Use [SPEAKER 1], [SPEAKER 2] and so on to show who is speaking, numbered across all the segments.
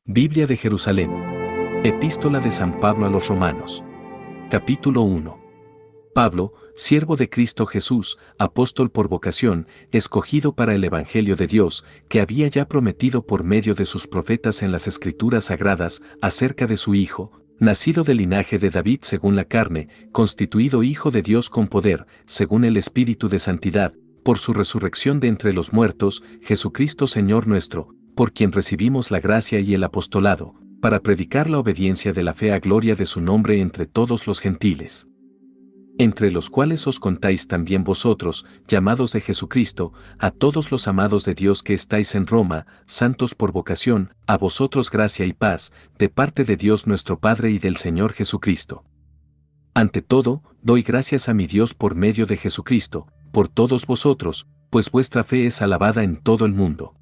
[SPEAKER 1] Biblia de Jerusalén. Epístola de San Pablo a los Romanos. Capítulo 1. Pablo, siervo de Cristo Jesús, apóstol por vocación, escogido para el Evangelio de Dios, que había ya prometido por medio de sus profetas en las Escrituras sagradas, acerca de su Hijo, nacido del linaje de David según la carne, constituido Hijo de Dios con poder, según el Espíritu de Santidad, por su resurrección de entre los muertos, Jesucristo Señor nuestro, por quien recibimos la gracia y el apostolado, para predicar la obediencia de la fe a gloria de su nombre entre todos los gentiles. Entre los cuales os contáis también vosotros, llamados de Jesucristo, a todos los amados de Dios que estáis en Roma, santos por vocación, a vosotros gracia y paz, de parte de Dios nuestro Padre y del Señor Jesucristo. Ante todo, doy gracias a mi Dios por medio de Jesucristo, por todos vosotros, pues vuestra fe es alabada en todo el mundo.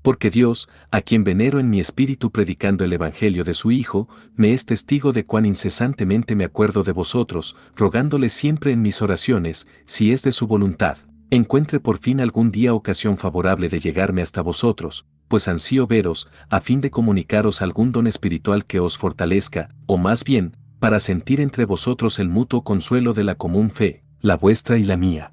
[SPEAKER 1] Porque Dios, a quien venero en mi espíritu predicando el Evangelio de su Hijo, me es testigo de cuán incesantemente me acuerdo de vosotros, rogándole siempre en mis oraciones, si es de su voluntad, encuentre por fin algún día ocasión favorable de llegarme hasta vosotros, pues ansío veros, a fin de comunicaros algún don espiritual que os fortalezca, o más bien, para sentir entre vosotros el mutuo consuelo de la común fe, la vuestra y la mía.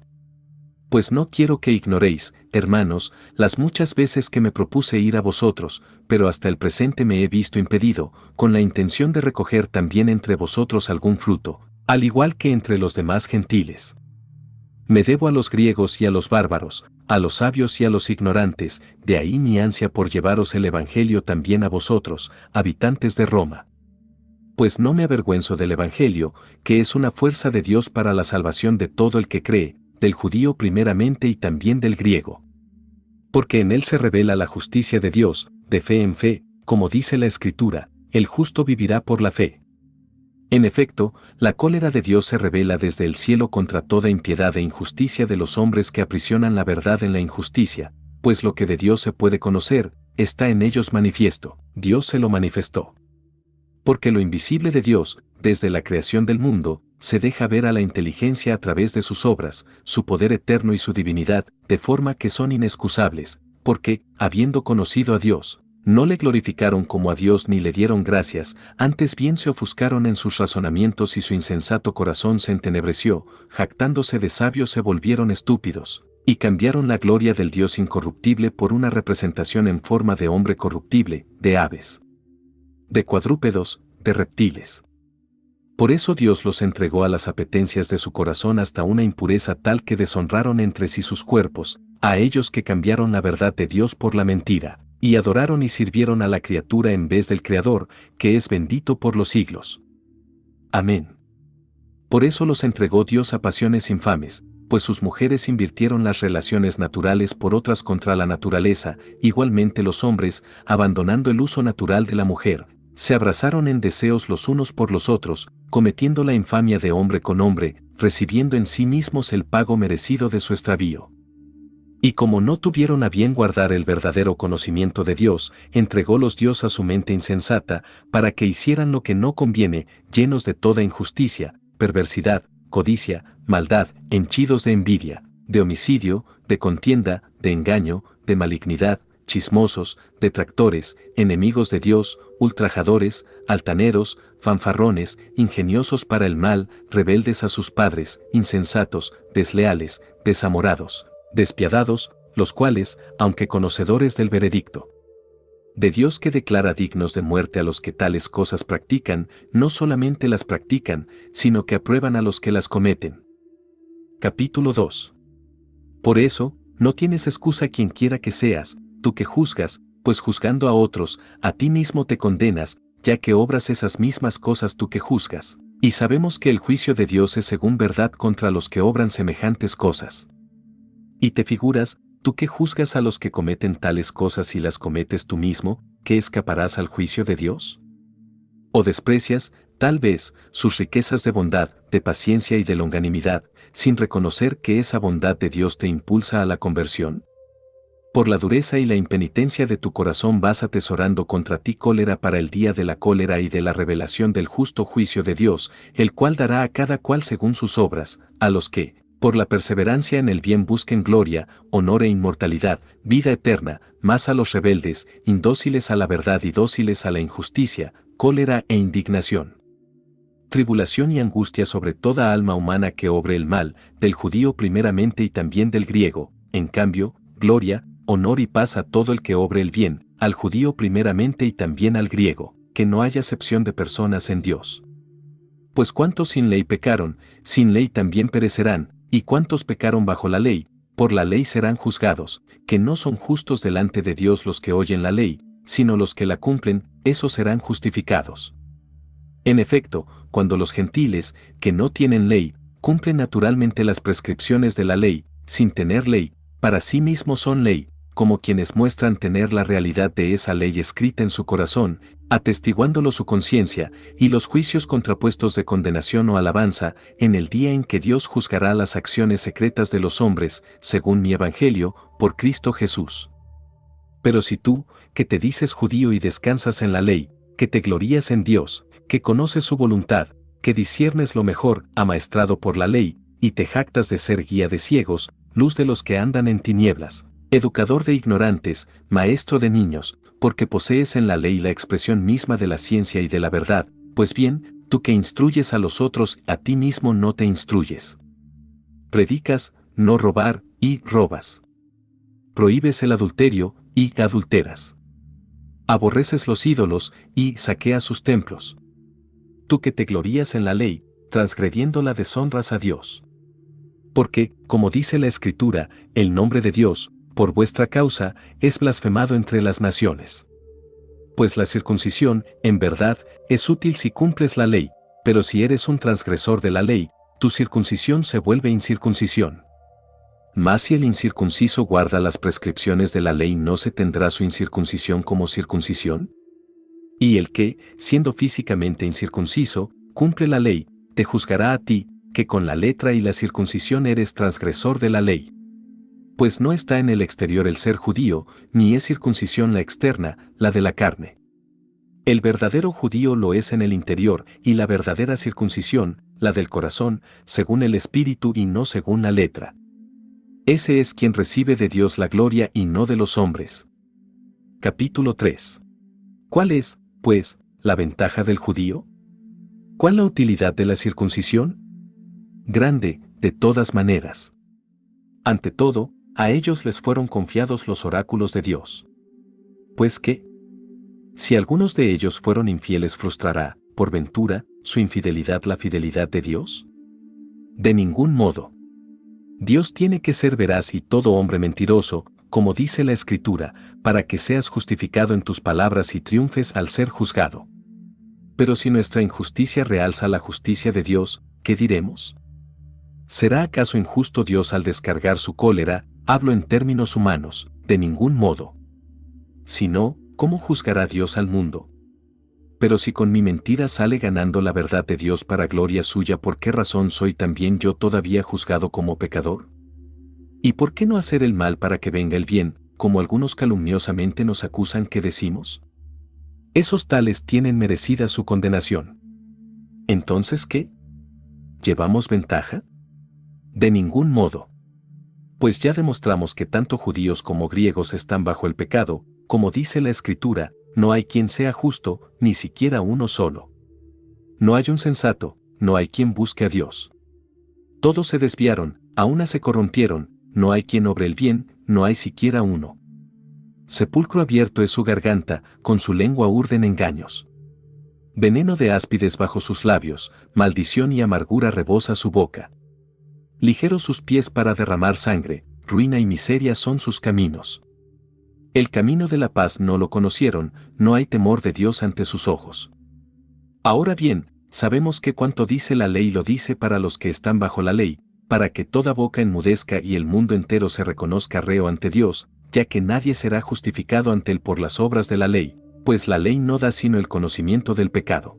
[SPEAKER 1] Pues no quiero que ignoréis, hermanos, las muchas veces que me propuse ir a vosotros, pero hasta el presente me he visto impedido, con la intención de recoger también entre vosotros algún fruto, al igual que entre los demás gentiles. Me debo a los griegos y a los bárbaros, a los sabios y a los ignorantes, de ahí mi ansia por llevaros el Evangelio también a vosotros, habitantes de Roma. Pues no me avergüenzo del Evangelio, que es una fuerza de Dios para la salvación de todo el que cree, del judío primeramente y también del griego. Porque en él se revela la justicia de Dios, de fe en fe, como dice la Escritura, el justo vivirá por la fe. En efecto, la cólera de Dios se revela desde el cielo contra toda impiedad e injusticia de los hombres que aprisionan la verdad en la injusticia, pues lo que de Dios se puede conocer, está en ellos manifiesto, Dios se lo manifestó. Porque lo invisible de Dios, desde la creación del mundo, se deja ver a la inteligencia a través de sus obras, su poder eterno y su divinidad, de forma que son inexcusables, porque, habiendo conocido a Dios, no le glorificaron como a Dios ni le dieron gracias, antes bien se ofuscaron en sus razonamientos y su insensato corazón se entenebreció, jactándose de sabios se volvieron estúpidos, y cambiaron la gloria del Dios incorruptible por una representación en forma de hombre corruptible, de aves, de cuadrúpedos, de reptiles. Por eso Dios los entregó a las apetencias de su corazón hasta una impureza tal que deshonraron entre sí sus cuerpos, a ellos que cambiaron la verdad de Dios por la mentira, y adoraron y sirvieron a la criatura en vez del Creador, que es bendito por los siglos. Amén. Por eso los entregó Dios a pasiones infames, pues sus mujeres invirtieron las relaciones naturales por otras contra la naturaleza, igualmente los hombres, abandonando el uso natural de la mujer, se abrazaron en deseos los unos por los otros, cometiendo la infamia de hombre con hombre, recibiendo en sí mismos el pago merecido de su extravío. Y como no tuvieron a bien guardar el verdadero conocimiento de Dios, entrególos Dios a su mente insensata, para que hicieran lo que no conviene, llenos de toda injusticia, perversidad, codicia, maldad, henchidos de envidia, de homicidio, de contienda, de engaño, de malignidad, chismosos, detractores, enemigos de Dios, ultrajadores, altaneros, fanfarrones, ingeniosos para el mal, rebeldes a sus padres, insensatos, desleales, desamorados, despiadados, los cuales, aunque conocedores del veredicto de Dios que declara dignos de muerte a los que tales cosas practican, no solamente las practican, sino que aprueban a los que las cometen. Capítulo 2. Por eso, no tienes excusa quien quiera que seas, tú que juzgas, pues juzgando a otros, a ti mismo te condenas, ya que obras esas mismas cosas tú que juzgas. Y sabemos que el juicio de Dios es según verdad contra los que obran semejantes cosas. Y te figuras, tú que juzgas a los que cometen tales cosas y las cometes tú mismo, ¿que escaparás al juicio de Dios? ¿O desprecias, tal vez, sus riquezas de bondad, de paciencia y de longanimidad, sin reconocer que esa bondad de Dios te impulsa a la conversión? Por la dureza y la impenitencia de tu corazón vas atesorando contra ti cólera para el día de la cólera y de la revelación del justo juicio de Dios, el cual dará a cada cual según sus obras, a los que, Por la perseverancia en el bien busquen gloria, honor e inmortalidad, vida eterna, mas a los rebeldes, indóciles a la verdad y dóciles a la injusticia, cólera e indignación. Tribulación y angustia sobre toda alma humana que obre el mal, del judío primeramente y también del griego, en cambio, gloria, honor y paz a todo el que obre el bien, al judío primeramente y también al griego, que no haya acepción de personas en Dios. Pues cuántos sin ley pecaron, sin ley también perecerán, y cuántos pecaron bajo la ley, por la ley serán juzgados, que no son justos delante de Dios los que oyen la ley, sino los que la cumplen, esos serán justificados. En efecto, cuando los gentiles, que no tienen ley, cumplen naturalmente las prescripciones de la ley, sin tener ley, para sí mismos son ley, como quienes muestran tener la realidad de esa ley escrita en su corazón, atestiguándolo su conciencia, y los juicios contrapuestos de condenación o alabanza, en el día en que Dios juzgará las acciones secretas de los hombres, según mi evangelio, por Cristo Jesús. Pero si tú, que te dices judío y descansas en la ley, que te glorías en Dios, que conoces su voluntad, que disciernes lo mejor, amaestrado por la ley, y te jactas de ser guía de ciegos, luz de los que andan en tinieblas, educador de ignorantes, maestro de niños, porque posees en la ley la expresión misma de la ciencia y de la verdad, pues bien, tú que instruyes a los otros, a ti mismo no te instruyes. Predicas, no robar, y robas. Prohíbes el adulterio, y adulteras. Aborreces los ídolos, y saqueas sus templos. Tú que te glorías en la ley, transgrediéndola deshonras a Dios. Porque, como dice la Escritura, el nombre de Dios, por vuestra causa, es blasfemado entre las naciones. Pues la circuncisión, en verdad, es útil si cumples la ley, pero si eres un transgresor de la ley, tu circuncisión se vuelve incircuncisión. Mas si el incircunciso guarda las prescripciones de la ley, ¿no se tendrá su incircuncisión como circuncisión? Y el que, siendo físicamente incircunciso, cumple la ley, te juzgará a ti, que con la letra y la circuncisión eres transgresor de la ley. Pues no está en el exterior el ser judío, ni es circuncisión la externa, la de la carne. El verdadero judío lo es en el interior, y la verdadera circuncisión, la del corazón, según el Espíritu y no según la letra. Ese es quien recibe de Dios la gloria y no de los hombres. Capítulo 3. ¿Cuál es, pues, la ventaja del judío? ¿Cuál la utilidad de la circuncisión? Grande, de todas maneras. Ante todo, a ellos les fueron confiados los oráculos de Dios. Pues que, si algunos de ellos fueron infieles, ¿frustrará, por ventura, su infidelidad la fidelidad de Dios? De ningún modo. Dios tiene que ser veraz y todo hombre mentiroso, como dice la Escritura, para que seas justificado en tus palabras y triunfes al ser juzgado. Pero si nuestra injusticia realza la justicia de Dios, ¿qué diremos? ¿Será acaso injusto Dios al descargar su cólera? Hablo en términos humanos, de ningún modo. Si no, ¿cómo juzgará Dios al mundo? Pero si con mi mentira sale ganando la verdad de Dios para gloria suya, ¿por qué razón soy también yo todavía juzgado como pecador? ¿Y por qué no hacer el mal para que venga el bien, como algunos calumniosamente nos acusan que decimos? Esos tales tienen merecida su condenación. ¿Entonces qué? ¿Llevamos ventaja? De ningún modo. Pues ya demostramos que tanto judíos como griegos están bajo el pecado, como dice la Escritura, no hay quien sea justo, ni siquiera uno solo. No hay un sensato, no hay quien busque a Dios. Todos se desviaron, a una se corrompieron, no hay quien obre el bien, no hay siquiera uno. Sepulcro abierto es su garganta, con su lengua urden engaños. Veneno de áspides bajo sus labios, maldición y amargura rebosa su boca. Ligeros sus pies para derramar sangre, ruina y miseria son sus caminos. El camino de la paz no lo conocieron, no hay temor de Dios ante sus ojos. Ahora bien, sabemos que cuanto dice la ley lo dice para los que están bajo la ley, para que toda boca enmudezca y el mundo entero se reconozca reo ante Dios, ya que nadie será justificado ante él por las obras de la ley, pues la ley no da sino el conocimiento del pecado.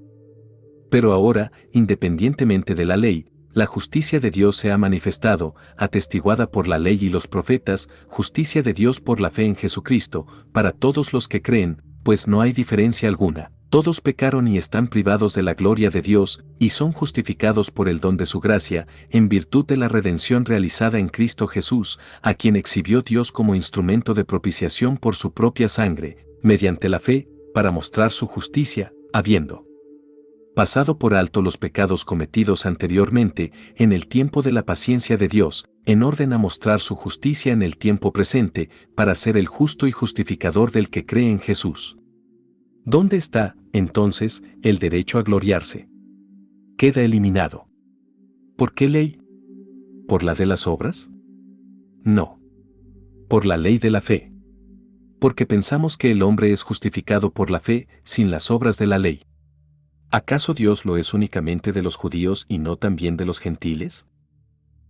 [SPEAKER 1] Pero ahora, independientemente de la ley, la justicia de Dios se ha manifestado, atestiguada por la ley y los profetas, justicia de Dios por la fe en Jesucristo, para todos los que creen, pues no hay diferencia alguna, Todos pecaron y están privados de la gloria de Dios, y son justificados por el don de su gracia, en virtud de la redención realizada en Cristo Jesús, a quien exhibió Dios como instrumento de propiciación por su propia sangre, mediante la fe, para mostrar su justicia, habiendo pasado por alto los pecados cometidos anteriormente, en el tiempo de la paciencia de Dios, en orden a mostrar su justicia en el tiempo presente, para ser el justo y justificador del que cree en Jesús. ¿Dónde está, entonces, el derecho a gloriarse? Queda eliminado. ¿Por qué ley? ¿Por la de las obras? No. Por la ley de la fe. Porque pensamos que el hombre es justificado por la fe, sin las obras de la ley. ¿Acaso Dios lo es únicamente de los judíos y no también de los gentiles?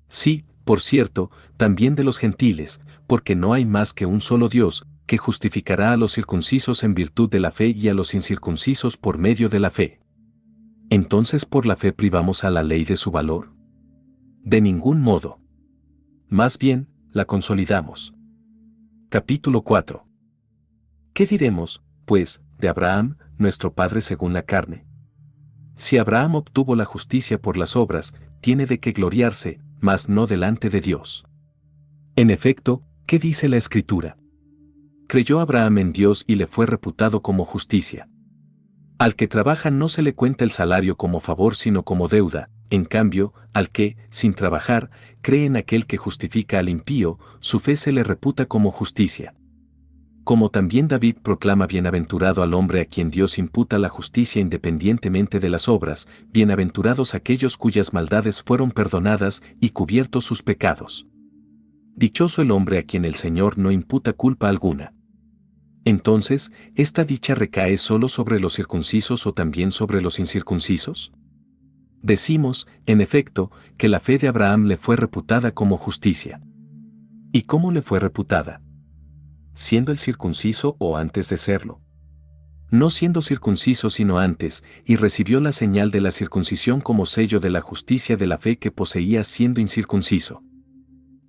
[SPEAKER 1] Sí, por cierto, también de los gentiles, porque no hay más que un solo Dios, que justificará a los circuncisos en virtud de la fe y a los incircuncisos por medio de la fe. ¿Entonces por la fe privamos a la ley de su valor? De ningún modo. Más bien, la consolidamos. Capítulo 4. ¿Qué diremos, pues, de Abraham, nuestro padre según la carne? Si Abraham obtuvo la justicia por las obras, tiene de qué gloriarse, mas no delante de Dios. En efecto, ¿qué dice la Escritura? Creyó Abraham en Dios y le fue reputado como justicia. Al que trabaja no se le cuenta el salario como favor sino como deuda, en cambio, al que, sin trabajar, cree en aquel que justifica al impío, su fe se le reputa como justicia. Como también David proclama bienaventurado al hombre a quien Dios imputa la justicia independientemente de las obras, bienaventurados aquellos cuyas maldades fueron perdonadas y cubiertos sus pecados. Dichoso el hombre a quien el Señor no imputa culpa alguna. Entonces, ¿esta dicha recae solo sobre los circuncisos o también sobre los incircuncisos? Decimos, en efecto, que la fe de Abraham le fue reputada como justicia. ¿Y cómo le fue reputada? ¿Siendo el circunciso o antes de serlo? No siendo circunciso sino antes, y recibió la señal de la circuncisión como sello de la justicia de la fe que poseía siendo incircunciso.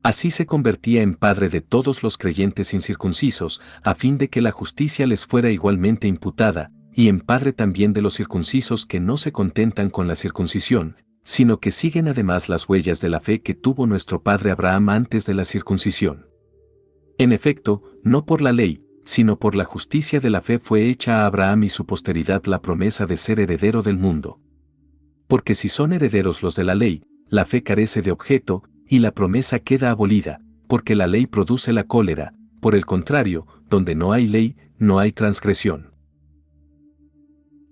[SPEAKER 1] Así se convertía en padre de todos los creyentes incircuncisos, a fin de que la justicia les fuera igualmente imputada, y en padre también de los circuncisos que no se contentan con la circuncisión, sino que siguen además las huellas de la fe que tuvo nuestro padre Abraham antes de la circuncisión. En efecto, no por la ley, sino por la justicia de la fe fue hecha a Abraham y su posteridad la promesa de ser heredero del mundo. Porque si son herederos los de la ley, la fe carece de objeto, y la promesa queda abolida, porque la ley produce la cólera, por el contrario, donde no hay ley, no hay transgresión.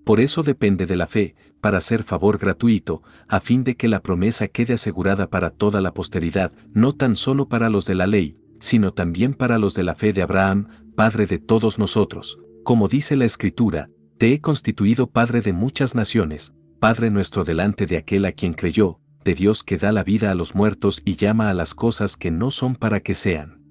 [SPEAKER 1] Por eso depende de la fe, para ser favor gratuito, a fin de que la promesa quede asegurada para toda la posteridad, no tan solo para los de la ley, sino también para los de la fe de Abraham, padre de todos nosotros, como dice la Escritura, te he constituido padre de muchas naciones, Padre nuestro delante de aquel a quien creyó, de Dios que da la vida a los muertos y llama a las cosas que no son para que sean.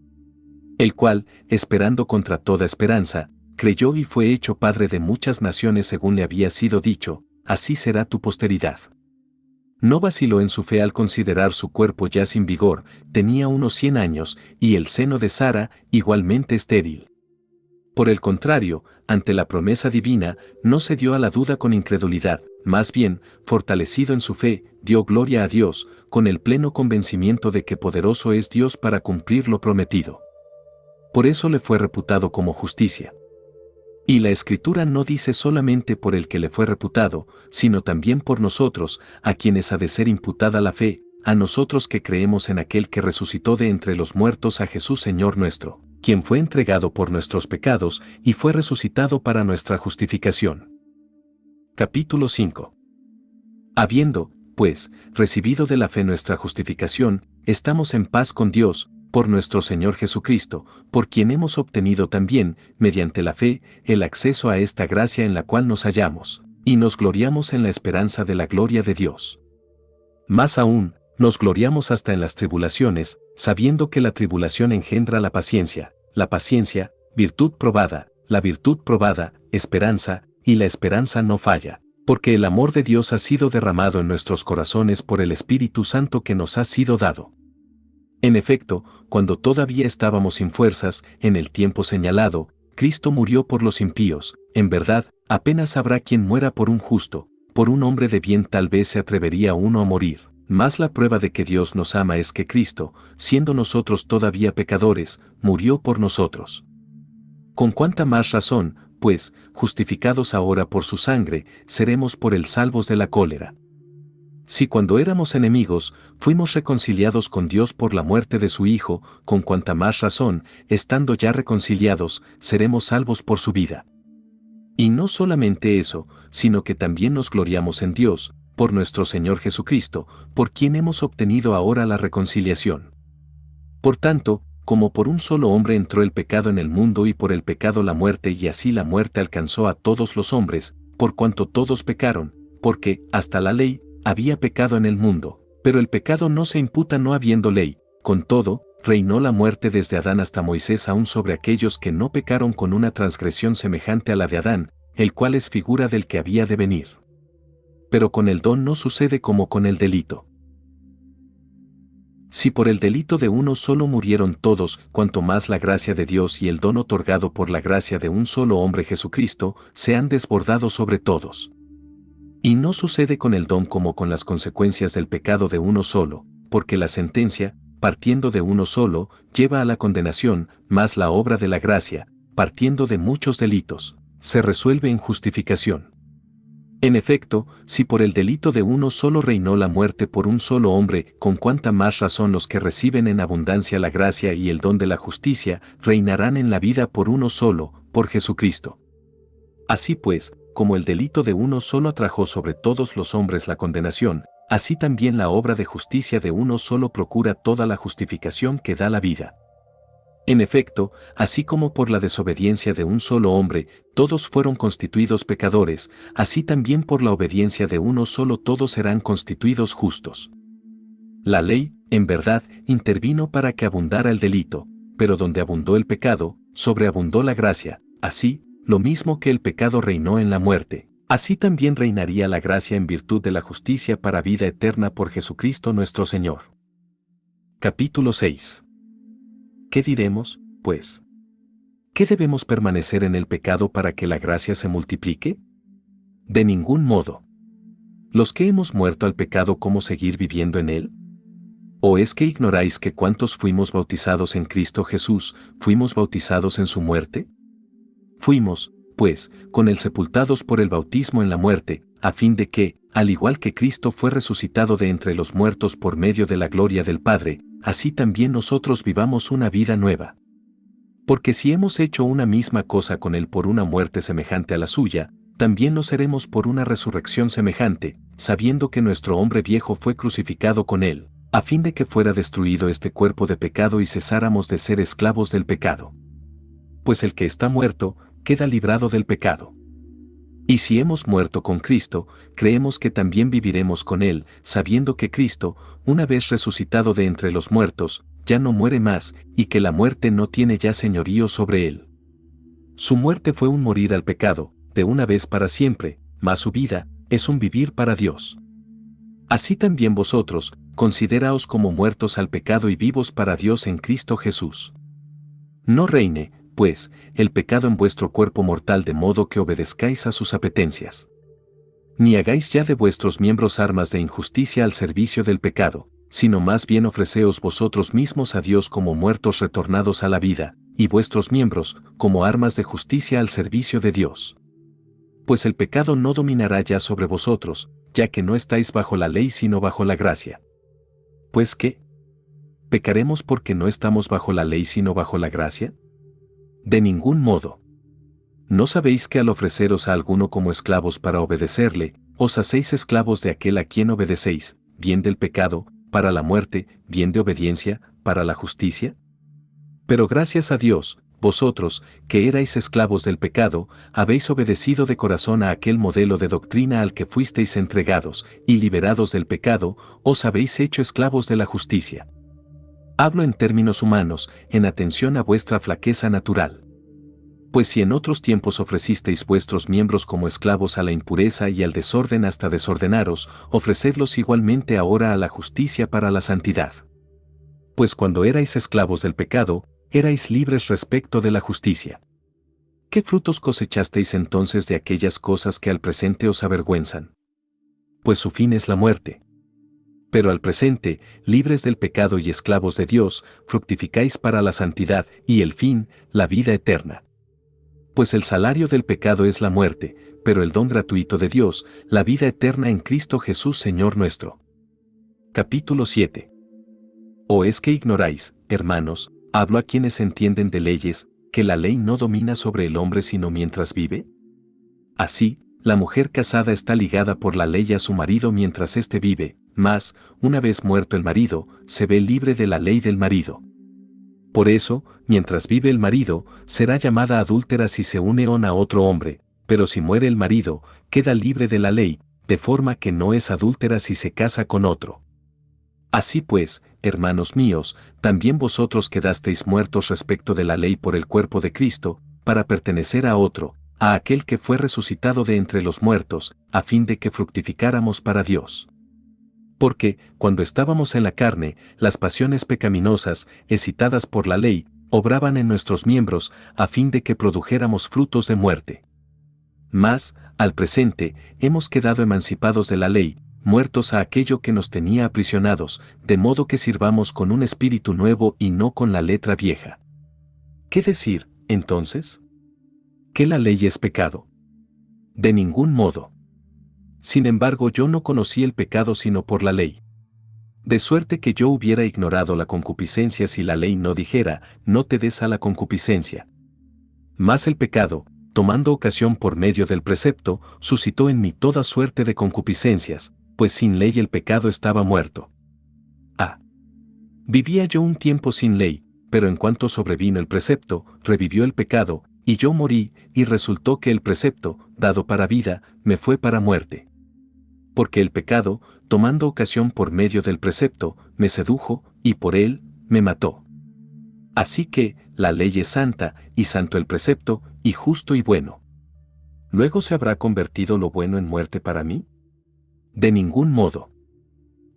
[SPEAKER 1] El cual, esperando contra toda esperanza, creyó y fue hecho padre de muchas naciones según le había sido dicho, así será tu posteridad. No vaciló en su fe al considerar su cuerpo ya sin vigor, tenía unos 100 años, y el seno de Sara, igualmente estéril. Por el contrario, ante la promesa divina, no se dio a la duda con incredulidad, más bien, fortalecido en su fe, dio gloria a Dios, con el pleno convencimiento de que poderoso es Dios para cumplir lo prometido. Por eso le fue reputado como justicia. Y la Escritura no dice solamente por el que le fue reputado, sino también por nosotros, a quienes ha de ser imputada la fe, a nosotros que creemos en aquel que resucitó de entre los muertos a Jesús Señor nuestro, quien fue entregado por nuestros pecados y fue resucitado para nuestra justificación. Capítulo 5. Habiendo, pues, recibido de la fe nuestra justificación, estamos en paz con Dios, por nuestro Señor Jesucristo, por quien hemos obtenido también, mediante la fe, el acceso a esta gracia en la cual nos hallamos, y nos gloriamos en la esperanza de la gloria de Dios. Más aún, nos gloriamos hasta en las tribulaciones, sabiendo que la tribulación engendra la paciencia, virtud probada, la virtud probada, esperanza, y la esperanza no falla, porque el amor de Dios ha sido derramado en nuestros corazones por el Espíritu Santo que nos ha sido dado. En efecto, cuando todavía estábamos sin fuerzas, en el tiempo señalado, Cristo murió por los impíos, en verdad, Apenas habrá quien muera por un justo, por un hombre de bien tal vez se atrevería uno a morir. Mas la prueba de que Dios nos ama es que Cristo, siendo nosotros todavía pecadores, murió por nosotros. Con cuánta más razón, pues, justificados ahora por su sangre, seremos por él salvos de la cólera. Si cuando éramos enemigos, fuimos reconciliados con Dios por la muerte de su Hijo, con cuanta más razón, estando ya reconciliados, seremos salvos por su vida. Y no solamente eso, sino que también nos gloriamos en Dios, por nuestro Señor Jesucristo, por quien hemos obtenido ahora la reconciliación. Por tanto, como por un solo hombre entró el pecado en el mundo y por el pecado la muerte y así la muerte alcanzó a todos los hombres, por cuanto todos pecaron, porque, hasta la ley, había pecado en el mundo, pero el pecado no se imputa no habiendo ley, con todo, reinó la muerte desde Adán hasta Moisés aún sobre aquellos que no pecaron con una transgresión semejante a la de Adán, el cual es figura del que había de venir. Pero con el don no sucede como con el delito. Si por el delito de uno solo murieron todos, cuanto más la gracia de Dios y el don otorgado por la gracia de un solo hombre Jesucristo, se han desbordado sobre todos. Y no sucede con el don como con las consecuencias del pecado de uno solo, porque la sentencia, partiendo de uno solo, lleva a la condenación, mas la obra de la gracia, partiendo de muchos delitos, se resuelve en justificación. En efecto, si por el delito de uno solo reinó la muerte por un solo hombre, con cuánta más razón los que reciben en abundancia la gracia y el don de la justicia, reinarán en la vida por uno solo, por Jesucristo. Así pues, como el delito de uno solo atrajo sobre todos los hombres la condenación, así también la obra de justicia de uno solo procura toda la justificación que da la vida. En efecto, así como por la desobediencia de un solo hombre, todos fueron constituidos pecadores, así también por la obediencia de uno solo todos serán constituidos justos. La ley, en verdad, intervino para que abundara el delito, pero donde abundó el pecado, sobreabundó la gracia, así, lo mismo que el pecado reinó en la muerte, así también reinaría la gracia en virtud de la justicia para vida eterna por Jesucristo nuestro Señor. Capítulo 6. ¿Qué diremos, pues? ¿Qué debemos permanecer en el pecado para que la gracia se multiplique? De ningún modo. ¿Los que hemos muerto al pecado, cómo seguir viviendo en él? ¿O es que ignoráis que cuantos fuimos bautizados en Cristo Jesús, fuimos bautizados en su muerte? Fuimos, pues, con él sepultados por el bautismo en la muerte, a fin de que, al igual que Cristo fue resucitado de entre los muertos por medio de la gloria del Padre, así también nosotros vivamos una vida nueva. Porque si hemos hecho una misma cosa con él por una muerte semejante a la suya, también lo seremos por una resurrección semejante, sabiendo que nuestro hombre viejo fue crucificado con él, a fin de que fuera destruido este cuerpo de pecado y cesáramos de ser esclavos del pecado. Pues el que está muerto, queda librado del pecado. Y si hemos muerto con Cristo, creemos que también viviremos con Él, sabiendo que Cristo, una vez resucitado de entre los muertos, ya no muere más, y que la muerte no tiene ya señorío sobre Él. Su muerte fue un morir al pecado, de una vez para siempre, mas su vida, es un vivir para Dios. Así también vosotros, consideraos como muertos al pecado y vivos para Dios en Cristo Jesús. No reine, pues, el pecado en vuestro cuerpo mortal de modo que obedezcáis a sus apetencias. Ni hagáis ya de vuestros miembros armas de injusticia al servicio del pecado, sino más bien ofreceos vosotros mismos a Dios como muertos retornados a la vida, y vuestros miembros, como armas de justicia al servicio de Dios. Pues el pecado no dominará ya sobre vosotros, ya que no estáis bajo la ley sino bajo la gracia. ¿Pues qué? ¿Pecaremos porque no estamos bajo la ley sino bajo la gracia? De ningún modo. ¿No sabéis que al ofreceros a alguno como esclavos para obedecerle, os hacéis esclavos de aquel a quien obedecéis, bien del pecado, para la muerte, bien de obediencia, para la justicia? Pero gracias a Dios, vosotros, que erais esclavos del pecado, habéis obedecido de corazón a aquel modelo de doctrina al que fuisteis entregados, y liberados del pecado, os habéis hecho esclavos de la justicia. Hablo en términos humanos, en atención a vuestra flaqueza natural. Pues si en otros tiempos ofrecisteis vuestros miembros como esclavos a la impureza y al desorden hasta desordenaros, ofrecedlos igualmente ahora a la justicia para la santidad. Pues cuando erais esclavos del pecado, erais libres respecto de la justicia. ¿Qué frutos cosechasteis entonces de aquellas cosas que al presente os avergüenzan? Pues su fin es la muerte. Pero al presente, libres del pecado y esclavos de Dios, fructificáis para la santidad y el fin, la vida eterna. Pues el salario del pecado es la muerte, pero el don gratuito de Dios, la vida eterna en Cristo Jesús Señor nuestro. Capítulo 7. ¿O es que ignoráis, hermanos, hablo a quienes entienden de leyes, que la ley no domina sobre el hombre sino mientras vive? Así, la mujer casada está ligada por la ley a su marido mientras éste vive, mas, una vez muerto el marido, se ve libre de la ley del marido. Por eso, mientras vive el marido, será llamada adúltera si se une a otro hombre, pero si muere el marido, queda libre de la ley, de forma que no es adúltera si se casa con otro. Así pues, hermanos míos, también vosotros quedasteis muertos respecto de la ley por el cuerpo de Cristo, para pertenecer a otro, a aquel que fue resucitado de entre los muertos, a fin de que fructificáramos para Dios. Porque, cuando estábamos en la carne, las pasiones pecaminosas, excitadas por la ley, obraban en nuestros miembros, a fin de que produjéramos frutos de muerte. Mas, al presente, hemos quedado emancipados de la ley, muertos a aquello que nos tenía aprisionados, de modo que sirvamos con un espíritu nuevo y no con la letra vieja. ¿Qué decir, entonces? ¿Que la ley es pecado? De ningún modo. Sin embargo, yo no conocí el pecado sino por la ley. De suerte que yo hubiera ignorado la concupiscencia si la ley no dijera, no te des a la concupiscencia. Mas el pecado, tomando ocasión por medio del precepto, suscitó en mí toda suerte de concupiscencias, pues sin ley el pecado estaba muerto. Vivía yo un tiempo sin ley, pero en cuanto sobrevino el precepto, revivió el pecado, y yo morí, y resultó que el precepto, dado para vida, me fue para muerte. Porque el pecado, tomando ocasión por medio del precepto, me sedujo, y por él, me mató. Así que, la ley es santa, y santo el precepto, y justo y bueno. ¿Luego se habrá convertido lo bueno en muerte para mí? De ningún modo.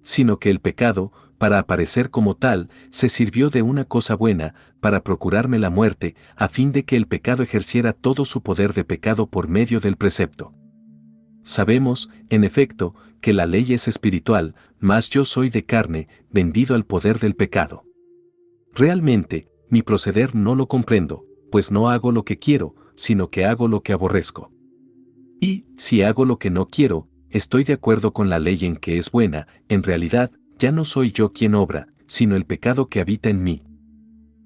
[SPEAKER 1] Sino que el pecado, para aparecer como tal, se sirvió de una cosa buena, para procurarme la muerte, a fin de que el pecado ejerciera todo su poder de pecado por medio del precepto. Sabemos, en efecto, que la ley es espiritual, mas yo soy de carne, vendido al poder del pecado. Realmente, mi proceder no lo comprendo, pues no hago lo que quiero, sino que hago lo que aborrezco. Y, si hago lo que no quiero, estoy de acuerdo con la ley en que es buena, en realidad, ya no soy yo quien obra, sino el pecado que habita en mí.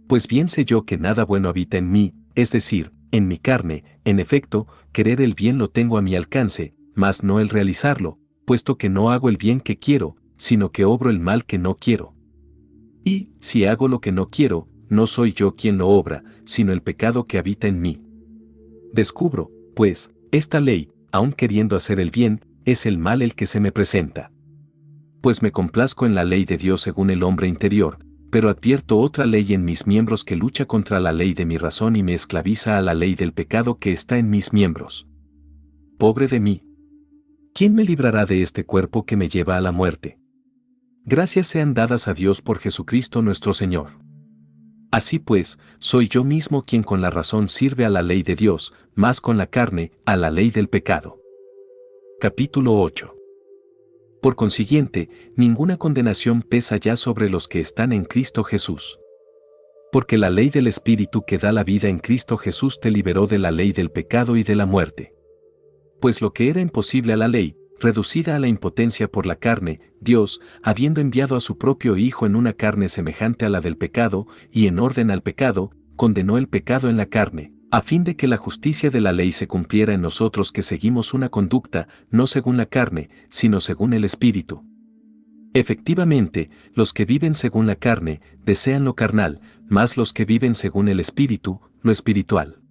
[SPEAKER 1] Pues bien sé yo que nada bueno habita en mí, es decir, en mi carne, en efecto, querer el bien lo tengo a mi alcance, mas no el realizarlo, puesto que no hago el bien que quiero, sino que obro el mal que no quiero. Y, si hago lo que no quiero, no soy yo quien lo obra, sino el pecado que habita en mí. Descubro, pues, esta ley, aun queriendo hacer el bien, es el mal el que se me presenta. Pues me complazco en la ley de Dios según el hombre interior, pero advierto otra ley en mis miembros que lucha contra la ley de mi razón y me esclaviza a la ley del pecado que está en mis miembros. Pobre de mí. ¿Quién me librará de este cuerpo que me lleva a la muerte? Gracias sean dadas a Dios por Jesucristo nuestro Señor. Así pues, soy yo mismo quien con la razón sirve a la ley de Dios, más con la carne, a la ley del pecado. Capítulo 8. Por consiguiente, ninguna condenación pesa ya sobre los que están en Cristo Jesús. Porque la ley del Espíritu que da la vida en Cristo Jesús te liberó de la ley del pecado y de la muerte. Pues lo que era imposible a la ley, reducida a la impotencia por la carne, Dios, habiendo enviado a su propio Hijo en una carne semejante a la del pecado, y en orden al pecado, condenó el pecado en la carne, a fin de que la justicia de la ley se cumpliera en nosotros que seguimos una conducta, no según la carne, sino según el Espíritu. Efectivamente, los que viven según la carne, desean lo carnal, mas los que viven según el Espíritu, lo espiritual.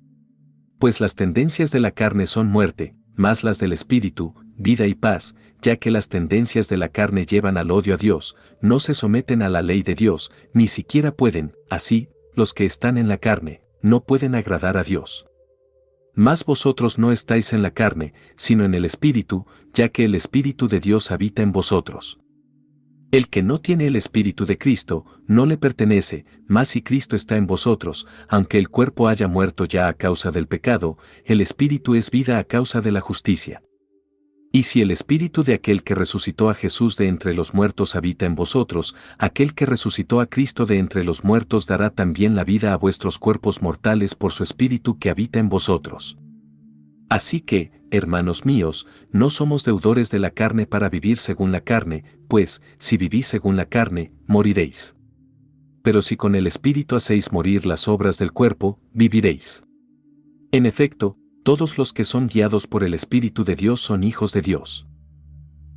[SPEAKER 1] Pues las tendencias de la carne son muerte, mas las del Espíritu, vida y paz, ya que las tendencias de la carne llevan al odio a Dios, no se someten a la ley de Dios, ni siquiera pueden, así, los que están en la carne, no pueden agradar a Dios. Mas vosotros no estáis en la carne, sino en el Espíritu, ya que el Espíritu de Dios habita en vosotros. El que no tiene el Espíritu de Cristo, no le pertenece, mas si Cristo está en vosotros, aunque el cuerpo haya muerto ya a causa del pecado, el Espíritu es vida a causa de la justicia. Y si el Espíritu de aquel que resucitó a Jesús de entre los muertos habita en vosotros, aquel que resucitó a Cristo de entre los muertos dará también la vida a vuestros cuerpos mortales por su Espíritu que habita en vosotros. Así que, hermanos míos, no somos deudores de la carne para vivir según la carne, pues, si vivís según la carne, moriréis. Pero si con el Espíritu hacéis morir las obras del cuerpo, viviréis. En efecto, todos los que son guiados por el Espíritu de Dios son hijos de Dios.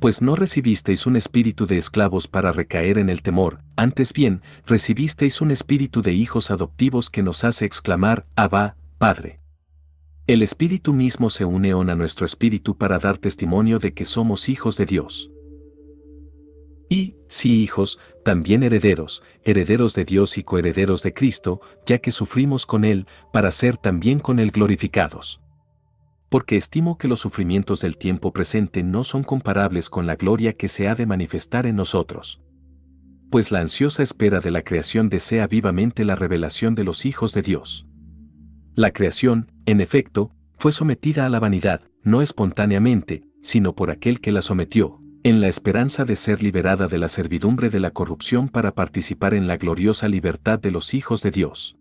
[SPEAKER 1] Pues no recibisteis un espíritu de esclavos para recaer en el temor, antes bien, recibisteis un espíritu de hijos adoptivos que nos hace exclamar, Abba, Padre. El Espíritu mismo se une a nuestro espíritu para dar testimonio de que somos hijos de Dios. Y, si hijos, también herederos, herederos de Dios y coherederos de Cristo, ya que sufrimos con Él, para ser también con Él glorificados. Porque estimo que los sufrimientos del tiempo presente no son comparables con la gloria que se ha de manifestar en nosotros. Pues la ansiosa espera de la creación desea vivamente la revelación de los hijos de Dios. La creación, en efecto, fue sometida a la vanidad, no espontáneamente, sino por aquel que la sometió, en la esperanza de ser liberada de la servidumbre de la corrupción para participar en la gloriosa libertad de los hijos de Dios.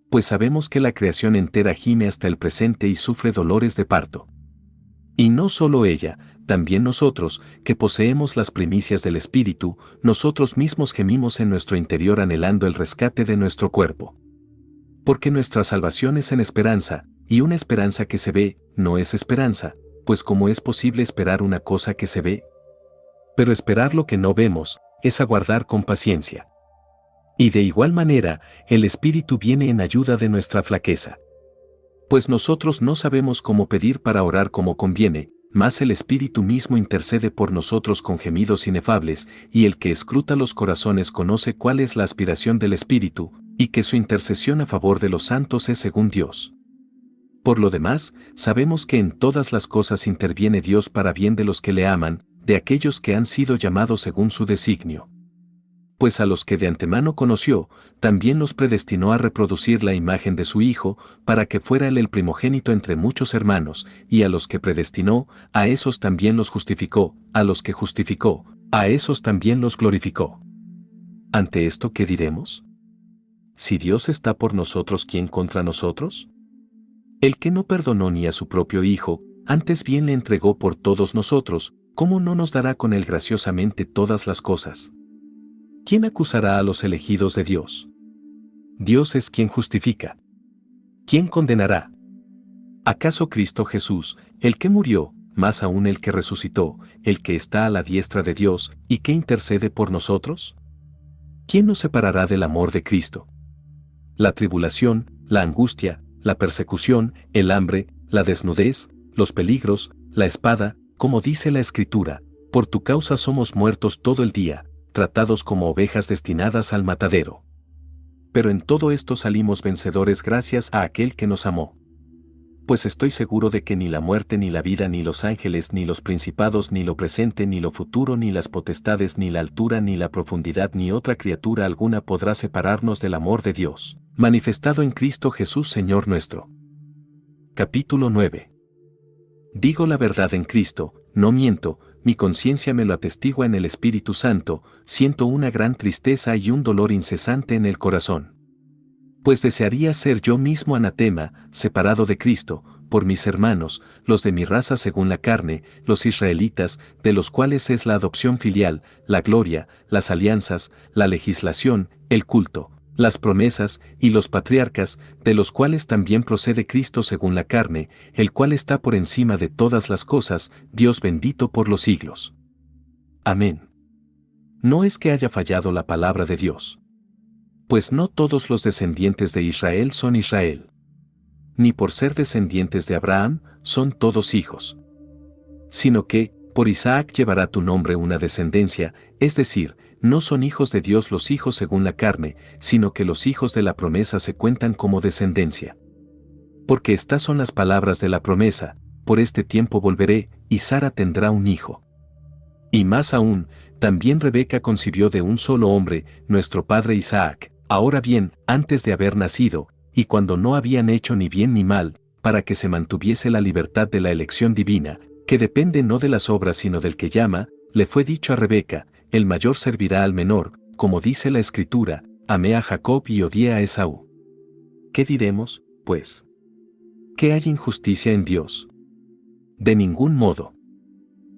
[SPEAKER 1] Pues sabemos que la creación entera gime hasta el presente y sufre dolores de parto. Y no solo ella, también nosotros, que poseemos las primicias del Espíritu, nosotros mismos gemimos en nuestro interior anhelando el rescate de nuestro cuerpo. Porque nuestra salvación es en esperanza, y una esperanza que se ve, no es esperanza, pues ¿cómo es posible esperar una cosa que se ve? Pero esperar lo que no vemos, es aguardar con paciencia. Y de igual manera, el Espíritu viene en ayuda de nuestra flaqueza. Pues nosotros no sabemos cómo pedir para orar como conviene, mas el Espíritu mismo intercede por nosotros con gemidos inefables, y el que escruta los corazones conoce cuál es la aspiración del Espíritu, y que su intercesión a favor de los santos es según Dios. Por lo demás, sabemos que en todas las cosas interviene Dios para bien de los que le aman, de aquellos que han sido llamados según su designio. Pues a los que de antemano conoció, también los predestinó a reproducir la imagen de su Hijo, para que fuera él el primogénito entre muchos hermanos, y a los que predestinó, a esos también los justificó, a los que justificó, a esos también los glorificó. ¿Ante esto qué diremos? Si Dios está por nosotros, ¿quién contra nosotros? El que no perdonó ni a su propio Hijo, antes bien le entregó por todos nosotros, ¿cómo no nos dará con él graciosamente todas las cosas? ¿Quién acusará a los elegidos de Dios? Dios es quien justifica. ¿Quién condenará? ¿Acaso Cristo Jesús, el que murió, más aún el que resucitó, el que está a la diestra de Dios, y que intercede por nosotros? ¿Quién nos separará del amor de Cristo? La tribulación, la angustia, la persecución, el hambre, la desnudez, los peligros, la espada, como dice la Escritura, por tu causa somos muertos todo el día, tratados como ovejas destinadas al matadero. Pero en todo esto salimos vencedores gracias a aquel que nos amó. Pues estoy seguro de que ni la muerte ni la vida ni los ángeles ni los principados ni lo presente ni lo futuro ni las potestades ni la altura ni la profundidad ni otra criatura alguna podrá separarnos del amor de Dios, manifestado en Cristo Jesús Señor nuestro. Capítulo 9. Digo la verdad en Cristo, no miento, mi conciencia me lo atestigua en el Espíritu Santo, siento una gran tristeza y un dolor incesante en el corazón. Pues desearía ser yo mismo anatema, separado de Cristo, por mis hermanos, los de mi raza según la carne, los israelitas, de los cuales es la adopción filial, la gloria, las alianzas, la legislación, el culto, las promesas y los patriarcas, de los cuales también procede Cristo según la carne, el cual está por encima de todas las cosas, Dios bendito por los siglos. Amén. No es que haya fallado la palabra de Dios. Pues no todos los descendientes de Israel son Israel. Ni por ser descendientes de Abraham, son todos hijos. Sino que, por Isaac llevará tu nombre una descendencia, es decir, no son hijos de Dios los hijos según la carne, sino que los hijos de la promesa se cuentan como descendencia. Porque estas son las palabras de la promesa, por este tiempo volveré, y Sara tendrá un hijo. Y más aún, También Rebeca concibió de un solo hombre, nuestro padre Isaac. Ahora bien, antes de haber nacido, y cuando no habían hecho ni bien ni mal, para que se mantuviese la libertad de la elección divina, que depende no de las obras sino del que llama, le fue dicho a Rebeca, el mayor servirá al menor, como dice la Escritura, amé a Jacob y odié a Esaú. ¿Qué diremos, pues? ¿Qué hay injusticia en Dios? De ningún modo.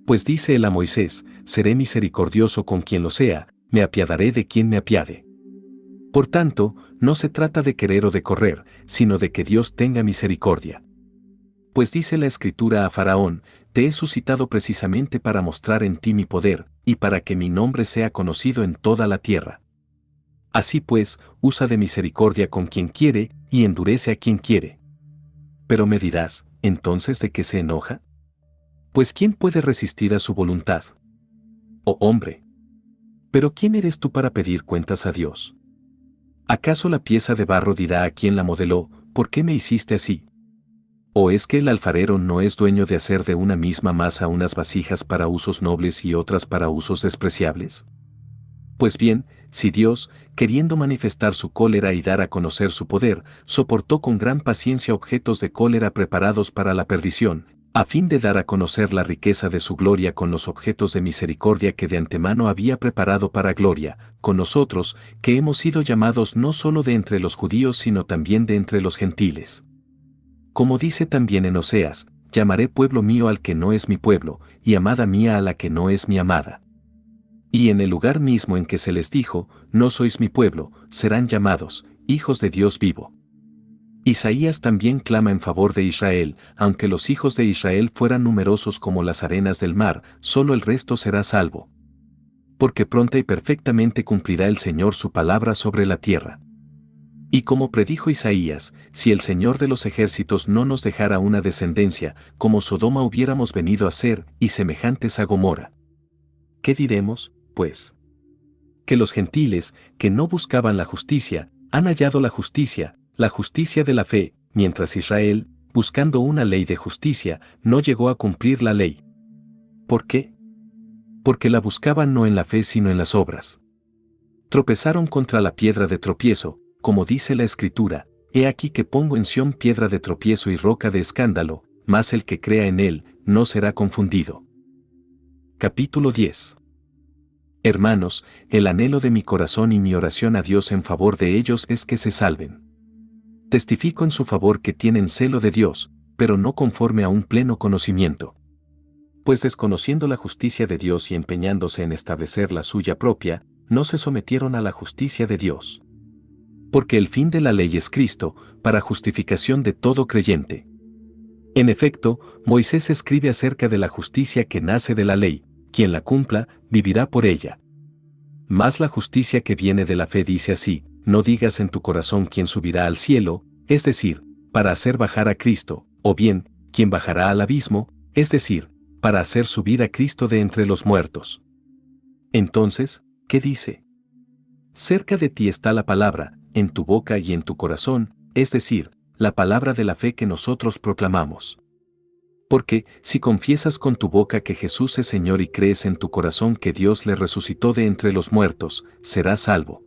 [SPEAKER 1] Pues dice él a Moisés, seré misericordioso con quien lo sea, me apiadaré de quien me apiade. Por tanto, no se trata de querer o de correr, sino de que Dios tenga misericordia. Pues dice la Escritura a Faraón, te he suscitado precisamente para mostrar en ti mi poder, y para que mi nombre sea conocido en toda la tierra. Así pues, usa de misericordia con quien quiere, y endurece a quien quiere. Pero me dirás, ¿entonces de qué se enoja? Pues ¿quién puede resistir a su voluntad? Oh hombre. Pero ¿quién eres tú para pedir cuentas a Dios? ¿Acaso la pieza de barro dirá a quien la modeló, ¿por qué me hiciste así? ¿O es que el alfarero no es dueño de hacer de una misma masa unas vasijas para usos nobles y otras para usos despreciables? Pues bien, si Dios, queriendo manifestar su cólera y dar a conocer su poder, soportó con gran paciencia objetos de cólera preparados para la perdición, a fin de dar a conocer la riqueza de su gloria con los objetos de misericordia que de antemano había preparado para gloria, con nosotros, que hemos sido llamados no solo de entre los judíos sino también de entre los gentiles. Como dice también en Oseas, llamaré pueblo mío al que no es mi pueblo, y amada mía a la que no es mi amada. Y en el lugar mismo en que se les dijo, no sois mi pueblo, serán llamados, hijos de Dios vivo. Isaías también clama en favor de Israel, aunque los hijos de Israel fueran numerosos como las arenas del mar, solo el resto será salvo. Porque pronta y perfectamente cumplirá el Señor su palabra sobre la tierra. Y como predijo Isaías, si el Señor de los ejércitos no nos dejara una descendencia, como Sodoma hubiéramos venido a ser, y semejantes a Gomorra. ¿Qué diremos, pues? Que los gentiles, que no buscaban la justicia, han hallado la justicia de la fe, mientras Israel, buscando una ley de justicia, no llegó a cumplir la ley. ¿Por qué? Porque la buscaban no en la fe sino en las obras. Tropezaron contra la piedra de tropiezo, como dice la Escritura, he aquí que pongo en Sión piedra de tropiezo y roca de escándalo, mas el que crea en él, no será confundido. Capítulo 10. Hermanos, el anhelo de mi corazón y mi oración a Dios en favor de ellos es que se salven. Testifico en su favor que tienen celo de Dios, pero no conforme a un pleno conocimiento. Pues desconociendo la justicia de Dios y empeñándose en establecer la suya propia, no se sometieron a la justicia de Dios. Porque el fin de la ley es Cristo, para justificación de todo creyente. En efecto, Moisés escribe acerca de la justicia que nace de la ley, quien la cumpla, vivirá por ella. Mas la justicia que viene de la fe dice así, no digas en tu corazón quién subirá al cielo, es decir, para hacer bajar a Cristo, o bien, quién bajará al abismo, es decir, para hacer subir a Cristo de entre los muertos. Entonces, ¿qué dice? Cerca de ti está la palabra, en tu boca y en tu corazón, es decir, la palabra de la fe que nosotros proclamamos. Porque, si confiesas con tu boca que Jesús es Señor y crees en tu corazón que Dios le resucitó de entre los muertos, serás salvo.